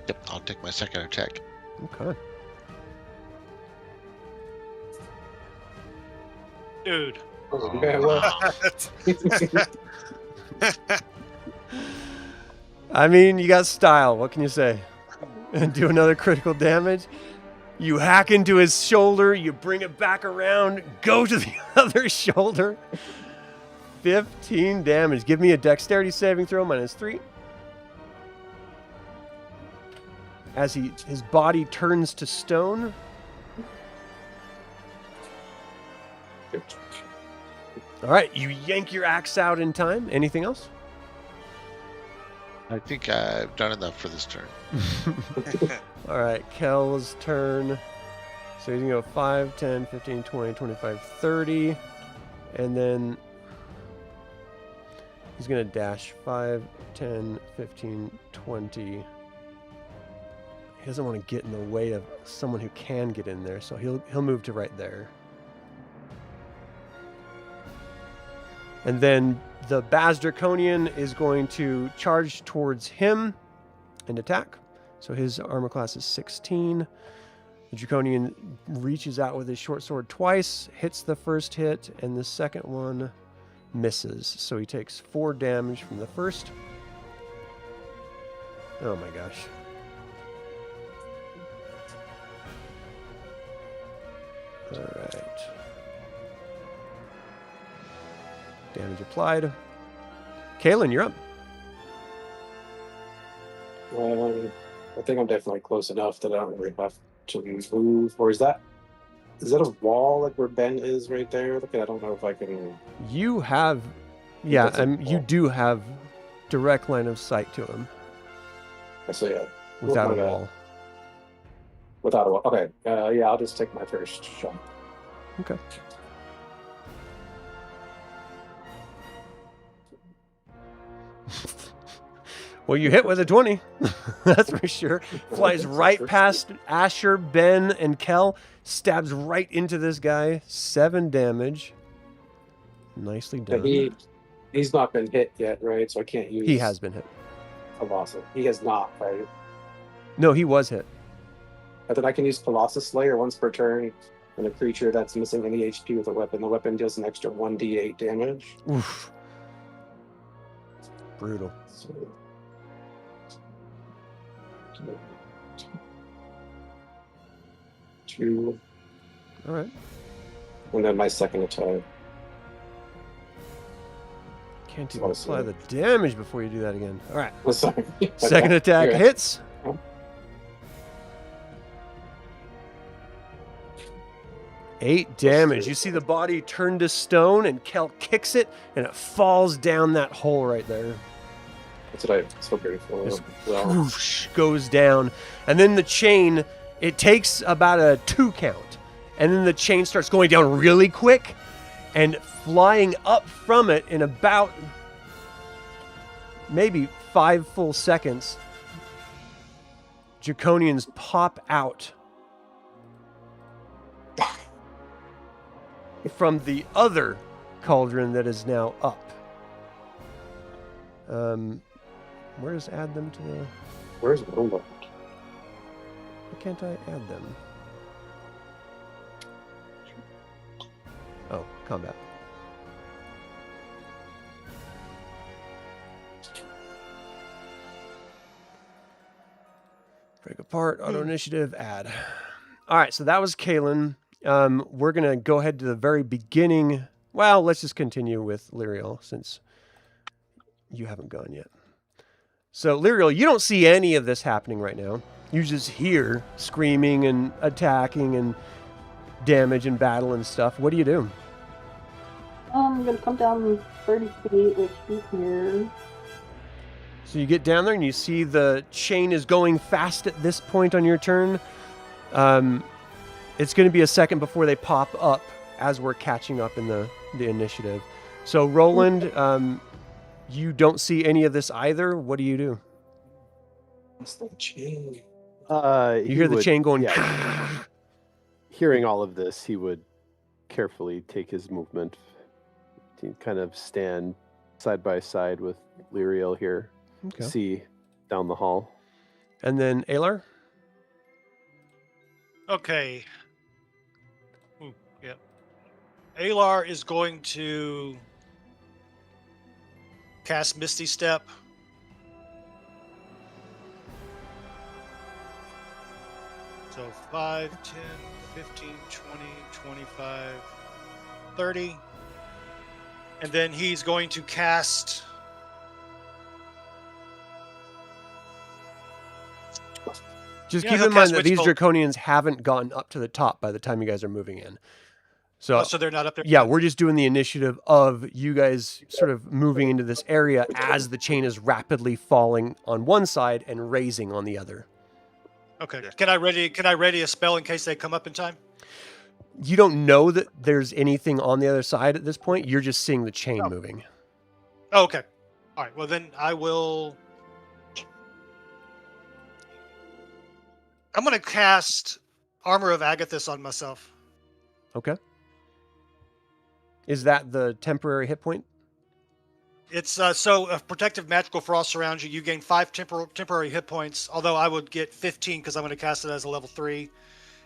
Yep, I'll take my second attack. Okay. Dude. Oh, yeah, well, I mean, you got style. What can you say? And do another critical damage. You hack into his shoulder. You bring it back around. Go to the other shoulder. 15 damage. Give me a dexterity saving throw, -3. As his body turns to stone. All right, you yank your axe out in time. Anything else? I think I've done enough for this turn. All right, Kel's turn. So he's going to go 5, 10, 15, 20, 25, 30. And then he's going to dash 5, 10, 15, 20. He doesn't want to get in the way of someone who can get in there, so he'll move to right there. And then the Baz Draconian is going to charge towards him and attack. So his armor class is 16. The Draconian reaches out with his short sword twice, hits the first hit, and the second one misses. So he takes 4 damage from the first. Oh my gosh. All right. Damage applied. Kaelen, you're up. I think I'm definitely close enough that I don't really have to move. Or is that a wall like where Ben is right there? Look, I don't know if I can. You have, yeah, That's a you wall. do have direct line of sight to him So yeah, without a my bad. wall. Without a wall. Okay. Yeah, I'll just take my first shot. Okay. Well, you hit with a 20. That's for sure. Flies right past Asherr, Ben, and Kel. Stabs right into this guy. 7 damage. Nicely done. He's not been hit yet, right? So I can't use... He has been hit. Colossus. He has not, right? No, he was hit. And then I can use Colossus Slayer once per turn on a creature that's missing any HP with a weapon. The weapon deals an extra 1d8 damage. Oof. Brutal. So... 2. All right. And then my second attack. Can't even apply the damage before you do that again. All right. Oh, sorry. Second attack hits. Oh. 8 damage. You see the body turn to stone, and Kel kicks it, and it falls down that hole right there. That's what I was hoping for. Just Well, whoosh, goes down. And then the chain, it takes about a 2 count. And then the chain starts going down really quick, and flying up from it in about maybe 5 full seconds, Draconians pop out from the other cauldron that is now up. Where does add them to the... Where's Roland? Why can't I add them? Oh, combat. Break apart, auto initiative, add. All right, so that was Kaelen. We're going to go ahead to the very beginning. Well, let's just continue with Lyrael since you haven't gone yet. So, Lyrael, you don't see any of this happening right now. You just hear screaming and attacking and damage and battle and stuff. What do you do? I'm going to come down 30 feet, which is here. So you get down there and you see the chain is going fast at this point on your turn. It's going to be a second before they pop up as we're catching up in the initiative. So, Roland, you don't see any of this either. What do you do? What's the chain? You hear the chain going... Yeah, hearing all of this, he would carefully take his movement to kind of stand side by side with Lyrael here. Okay. See down the hall. And then Aelar? Okay. Ooh, yep. Aelar is going to cast Misty Step. So 5, 10, 15, 20, 25, 30. And then he's going to cast... Just Yeah, keep he'll in mind cast that these Witch Bolt. Draconians haven't gotten up to the top by the time you guys are moving in. So, so they're not up there? yeah, we're just doing the initiative of you guys sort of moving into this area as the chain is rapidly falling on one side and raising on the other. Okay. Can I ready a spell in case they come up in time? You don't know that there's anything on the other side at this point. You're just seeing the chain moving. Oh, okay. All right. Well, then I will... I'm going to cast Armor of Agathis on myself. Okay. Is that the temporary hit point? It's so a protective magical frost surrounds you. You gain 5 temporary hit points, although I would get 15 because I'm going to cast it as a level 3.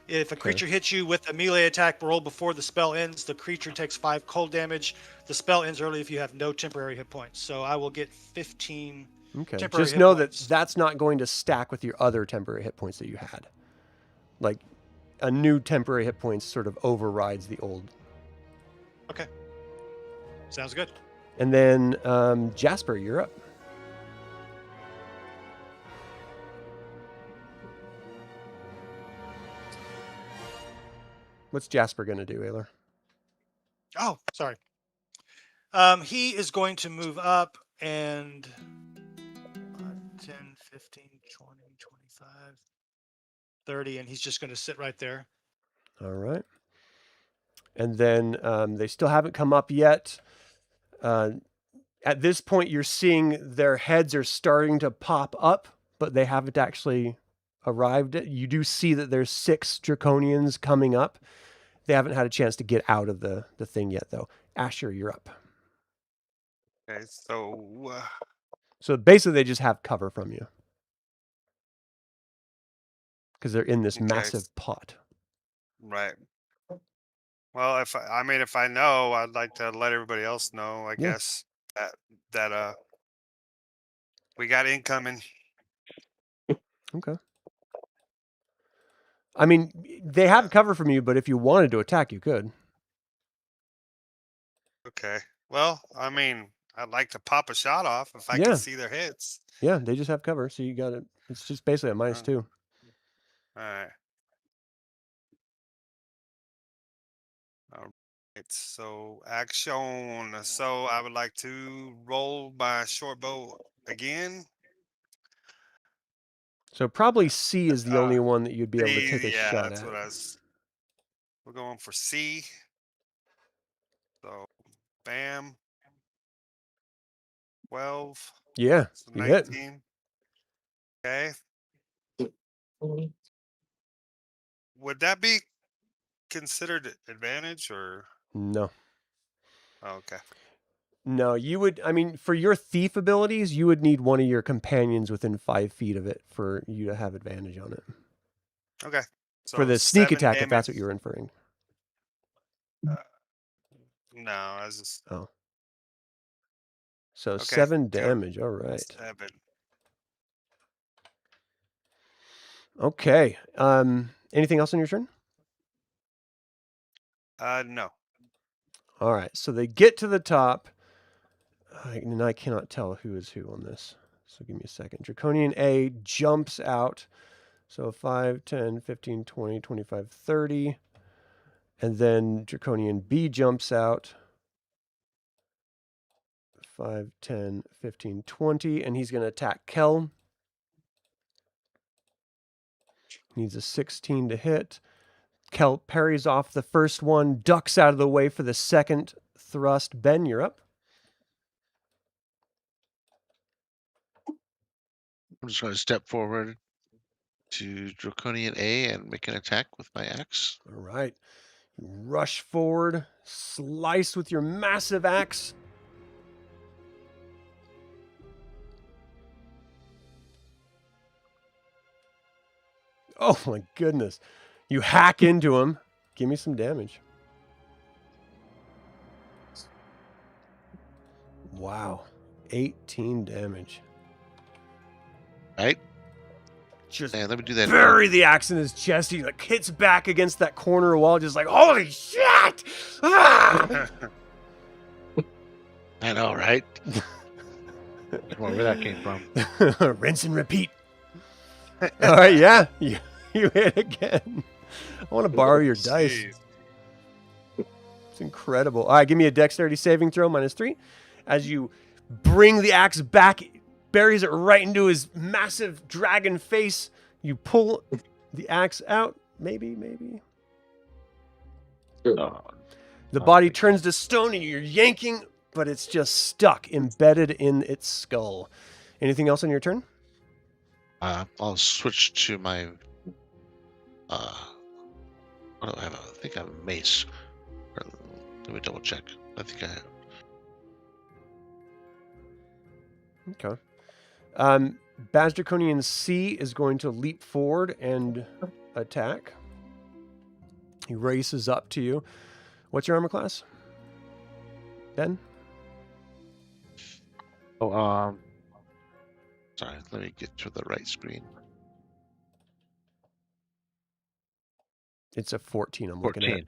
If a creature hits you with a melee attack roll before the spell ends, the creature takes 5 cold damage. The spell ends early if you have no temporary hit points. So I will get 15 temporary Just hit know points. that that's not going to stack with your other temporary hit points that you had. Like, a new temporary hit points sort of overrides the old. Okay. Sounds good. And then, Jasper, you're up. What's Jasper going to do, Aelar? Oh, sorry. He is going to move up and 10, 15, 20, 25, 30, and he's just going to sit right there. All right. And then they still haven't come up yet. At this point, you're seeing their heads are starting to pop up, but they haven't actually arrived. You do see that there's 6 draconians coming up. They haven't had a chance to get out of the thing yet, though. Asherr, you're up. Okay, so So basically, they just have cover from you because they're in this Okay. massive pot. right. Well, if I know, I'd like to let everybody else know. I Yeah. guess that we got incoming. Okay. I mean, they have cover from you, but if you wanted to attack, you could. Okay. Well, I'd like to pop a shot off if I Yeah. can see their heads. Yeah, they just have cover, so you got it. It's just basically a -2. All right. All right. So action. So I would like to roll my short bow again. So probably C is the only one that you'd be able to take a yeah, shot that's at. what we're going for C. So bam. 12. Yeah, So you hit. 19. Okay. Would that be considered advantage or? No. Oh, okay. No, you would, I mean, for your thief abilities, you would need one of your companions within 5 feet of it for you to have advantage on it. Okay. So For the sneak 7 attack, if that's what damage. you're inferring. No, I was just Oh. So Okay, 7 do it. damage, all right. 7. Okay. Anything else on your turn? No. All right, so they get to the top. And I cannot tell who is who on this. So give me a second. Draconian A jumps out. So 5, 10, 15, 20, 25, 30. And then Draconian B jumps out. 5, 10, 15, 20. And he's going to attack Kel. Needs a 16 to hit. Kel parries off the first one, ducks out of the way for the second thrust. Ben, you're up. I'm just going to step forward to Draconian A and make an attack with my axe. All right. You rush forward, slice with your massive axe. Oh my goodness. You hack into him. Give me some damage. Wow. 18 damage. Right? Just Yeah, let me do that. bury the axe in his chest. He like hits back against that corner wall, just like, holy shit! Ah! I know, right? Where that came from. Rinse and repeat. All right, yeah. You hit again. I want to borrow your dice. Jeez. It's incredible. All right, give me a dexterity saving throw, -3. As you bring the axe back, buries it right into his massive dragon face. You pull the axe out. Maybe. Oh, The body turns to stone and you're yanking, but it's just stuck, embedded in its skull. Anything else on your turn? I'll switch to my. What do I have? I think I have a mace. Let me double check. I think I have. Okay. Baz Draconian C is going to leap forward and attack. He races up to you. What's your armor class? Ben? Oh, sorry. Let me get to the right screen. It's a 14 I'm looking at. 14.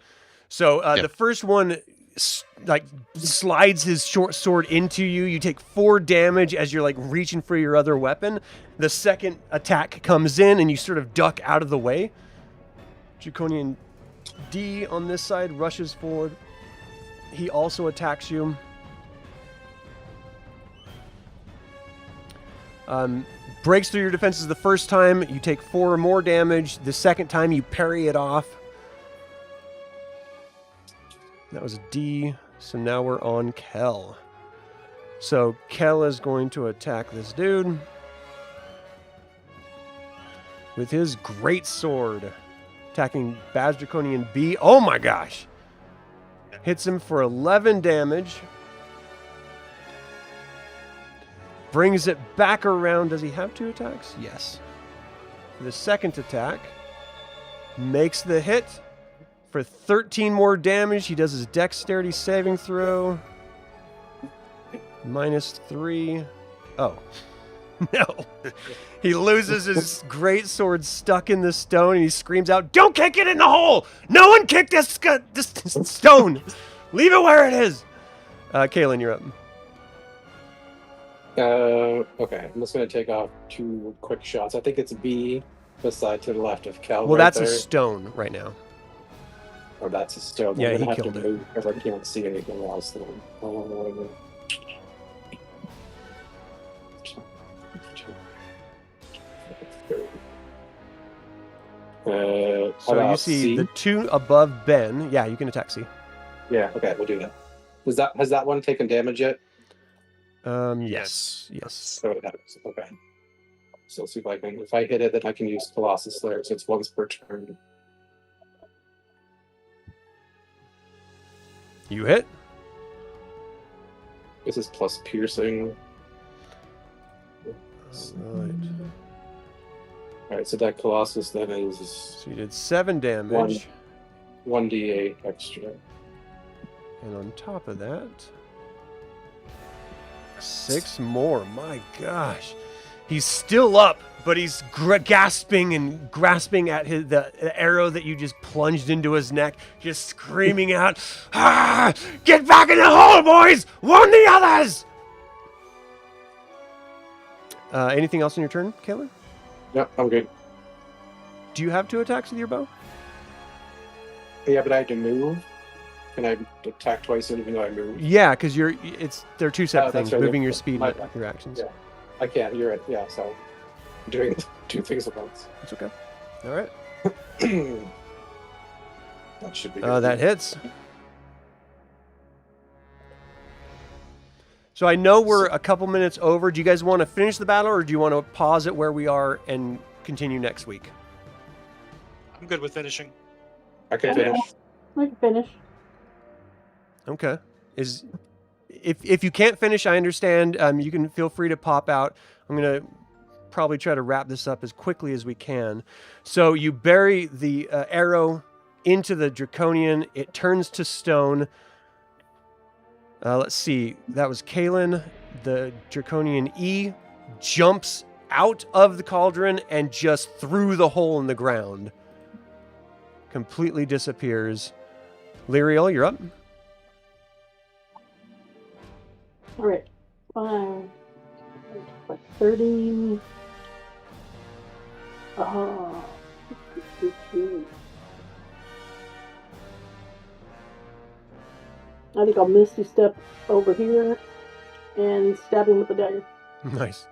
So Yep. the first one slides his short sword into you. You take 4 damage as you're reaching for your other weapon. The second attack comes in and you sort of duck out of the way. Draconian D on this side rushes forward. He also attacks you. Breaks through your defenses the first time. You take 4 more damage. The second time you parry it off. That was a D. So now we're on Kel. So Kela's going to attack this dude with his great sword, attacking Baz Draconian B. Oh my gosh! Hits him for 11 damage. Brings it back around. Does he have 2 attacks? Yes. The second attack makes the hit for 13 more damage. He does his dexterity saving throw. -3. Oh. No. He loses his great sword stuck in the stone, and he screams out, "Don't kick it in the hole! No one kicked this stone! Leave it where it is!" Kaelen, you're up. Okay, I'm just going to take off 2 quick shots. I think it's B beside to the left of Kel. Well, right that's there. a stone right now. Oh, that's a stone. Yeah, I'm he gonna have killed to it. move because I can't see anything else. Then. So you see the 2 above Ben. Yeah, you can attack C. Yeah, okay, we'll do that. Has that one taken damage yet? Yes. So it has. Okay. So let's see if I hit it, then I can use Colossus Slayer, so it's once per turn. You hit. This is plus piercing. Alright. Alright, so that Colossus then is So you did 7 damage. 1d8 extra. And on top of that, 6 more. My gosh. He's still up, but he's gasping and grasping at the arrow that you just plunged into his neck, just screaming out, "Ah! Get back in the hole, boys! Warn the others!" Anything else on your turn, Kaelen? Yep, I'm good. Do you have 2 attacks with your bow? Yeah, but I have to move. Can I attack twice even though I move? Yeah, because they're 2 separate that's things, right. moving your speed My and bad. your actions. Yeah, I can. You're right. Yeah, so I'm doing 2 things at once. It's okay. All right. That should be That hits. So I know we're a couple minutes over. Do you guys want to finish the battle, or do you want to pause it where we are and continue next week? I'm good with finishing. I can finish. I can finish. Okay. If you can't finish, I understand. You can feel free to pop out. I'm going to probably try to wrap this up as quickly as we can. So you bury the arrow into the Draconian. It turns to stone. Let's see. That was Kaelen. The Draconian E jumps out of the cauldron and just through the hole in the ground. Completely disappears. Lyrael, you're up. All right. 5, 30. I think I'll Misty Step over here and stab him with the dagger. Nice.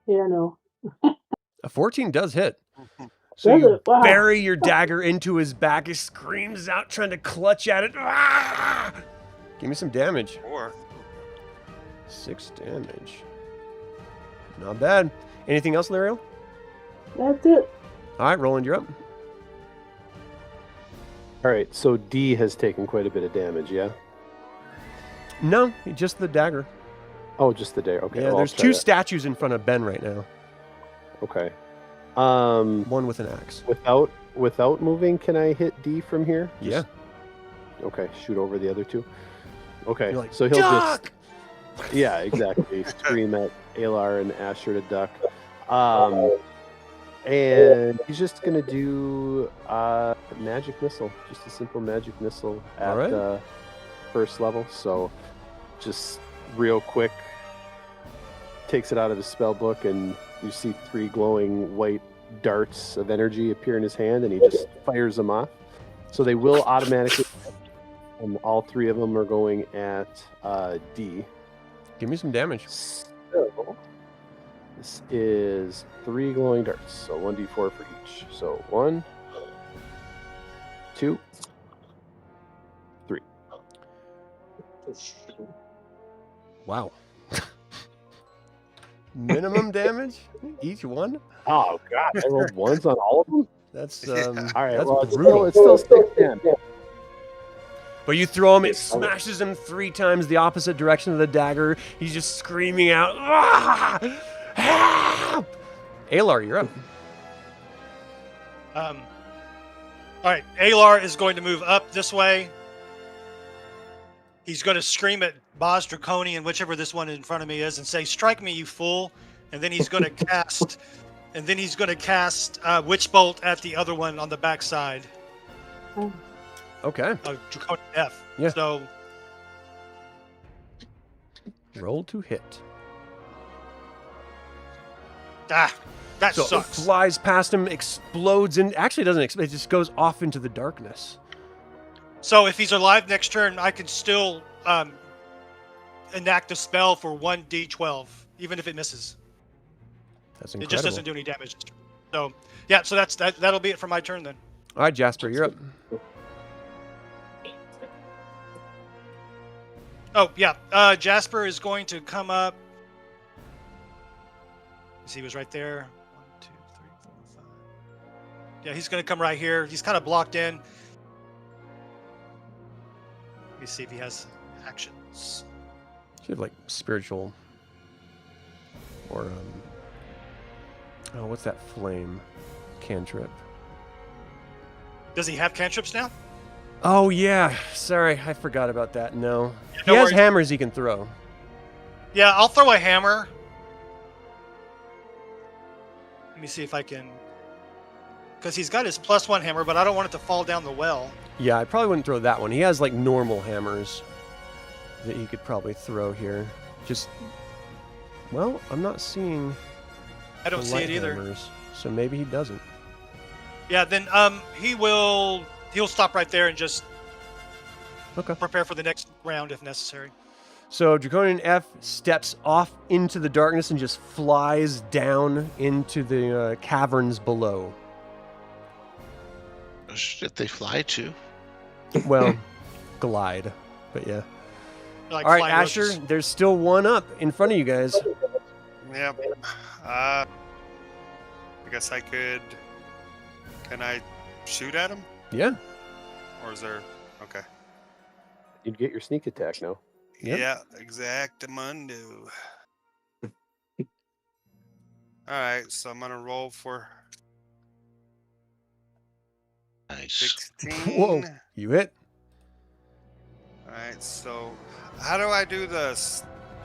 Yeah, no. A 14 does hit. Does So you it? Wow. bury your dagger into his back. He screams out, trying to clutch at it. Ah! Give me some damage. 4. 6 damage. Not bad. Anything else, Lyrael? That's it. All right, Roland, you're up. All right, so D has taken quite a bit of damage, yeah? No, just the dagger. Oh, just the dagger. Okay. Yeah, well, there's I'll try 2 that. statues in front of Ben right now. Okay. One with an axe. Without moving, can I hit D from here? Yeah. Okay, shoot over the other 2. Okay, You're like, so he'll "Duck!" just... Yeah, exactly. Scream at Aelar and Asherr to duck. And he's just going to do magic missile. Just a simple magic missile at All right. First level. So just real quick, takes it out of his spell book, and you see 3 glowing white darts of energy appear in his hand, and he just fires them off. So they will automatically, and all 3 of them are going at D. Give me some damage. So this is 3 glowing darts, so 1d4 for each. So 1, 2, Wow. Minimum damage each one? Oh god, I rolled ones on all of them. That's Yeah. All right, that's well, brutal. it's still 6 damage. But you throw him, it smashes him 3 times the opposite direction of the dagger. He's just screaming out, "Ah! Help!" Aelar, you're up. All right, Aelar is going to move up this way. He's going to scream at Boz Draconian, whichever this one in front of me is, and say, "Strike me, you fool!" And then he's going to cast, Witch Bolt at the other one on the backside. Okay. Draconian F. Yeah. So Roll to hit. that So sucks. it flies past him, explodes, and actually doesn't explode. It just goes off into the darkness. So if he's alive next turn, I can still enact a spell for 1d12, even if it misses. That's It incredible. just doesn't do any damage. So yeah, so that'll be it for my turn then. All right, Jasper, you're up. Oh yeah, Jasper is going to come up. He was right there. 1, 2, 3, 4, 5. Yeah, he's going to come right here. He's kind of blocked in. Let me see if he has actions. You have like spiritual or what's that flame cantrip? Does he have cantrips now? Oh yeah, sorry, I forgot about that. No, Yeah, he no has worries. hammers he can throw. Yeah, I'll throw a hammer. Let me see if I can, because he's got his +1 hammer, but I don't want it to fall down the well. Yeah, I probably wouldn't throw that one. He has like normal hammers that he could probably throw here. Just, well, I'm not seeing. I don't the see light it either. hammers, so maybe he doesn't. Yeah, then he'll stop right there and just Okay. prepare for the next round if necessary. So Draconian F steps off into the darkness and just flies down into the caverns below. Shit, they fly too. Well, glide, but yeah. Like All right, flying Asher, roaches. there's still one up in front of you guys. Yep. I guess I could. Can I shoot at him? Yeah. Or is there? Okay. You'd get your sneak attack now. Yep. Yeah, exactamundo. All right, so I'm gonna roll for Nice. 16. Whoa, you hit. All right, so how do I do this?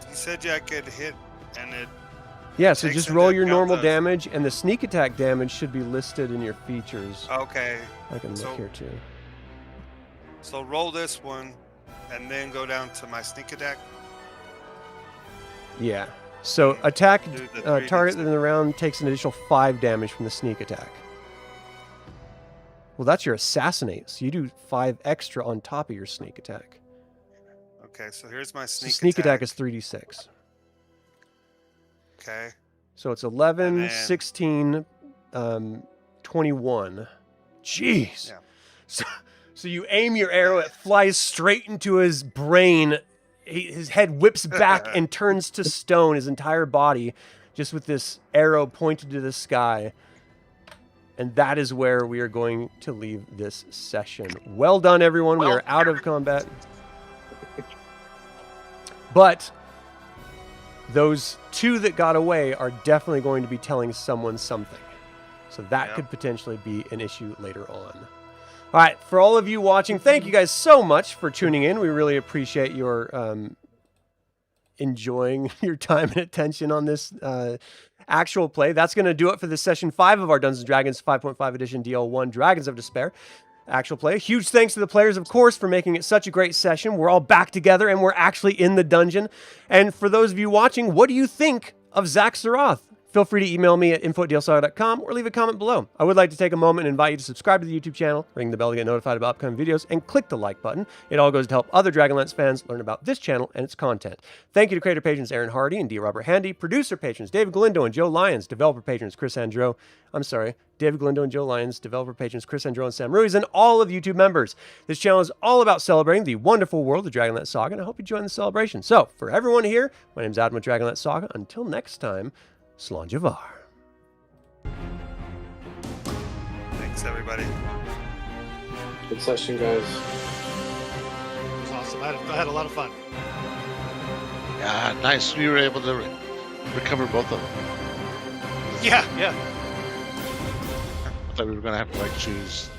You said I could hit, and it. Yeah, so Takes just into roll your account normal the- damage, and the sneak attack damage should be listed in your features. Okay, I can look so- here too. so roll this one, and then go down to my sneak attack. Yeah. So attack Do the 3d6. target in the round takes an additional 5 damage from the sneak attack. Well, that's your assassinate, so you do 5 extra on top of your sneak attack. Okay, so here's my So sneak, sneak attack is 3d6. Okay. So it's 11, And then- 16, 21. Jeez. Yeah. So you aim your arrow, it flies straight into his brain. His head whips back and turns to stone, his entire body, just with this arrow pointed to the sky. And that is where we are going to leave this session. Well done, everyone. We are out of combat. But those 2 that got away are definitely going to be telling someone something. So that Yep. could potentially be an issue later on. All right, for all of you watching, thank you guys so much for tuning in. We really appreciate your enjoying your time and attention on this actual play. That's going to do it for this session 5 of our Dungeons & Dragons 5.5 edition DL1 Dragons of Despair actual play. Huge thanks to the players, of course, for making it such a great session. We're all back together and we're actually in the dungeon. And for those of you watching, what do you think of Zach Saroth Feel free to email me at info@dlsaga.com or leave a comment below. I would like to take a moment and invite you to subscribe to the YouTube channel, ring the bell to get notified about upcoming videos, and click the like button. It all goes to help other Dragonlance fans learn about this channel and its content. Thank you to creator patrons Aaron Hardy and D. Robert Handy, producer patrons David Galindo and Joe Lyons, developer patrons David Galindo and Joe Lyons, developer patrons Chris Androu and Sam Ruiz, and all of YouTube members. This channel is all about celebrating the wonderful world of Dragonlance Saga, and I hope you join the celebration. So, for everyone here, my name is Adam with Dragonlance Saga. Until next time, Slàinte mhath. Thanks, everybody. Good session, guys. It was awesome. I had a lot of fun. Yeah, nice. We were able to recover both of them. Yeah. I thought we were going to have to choose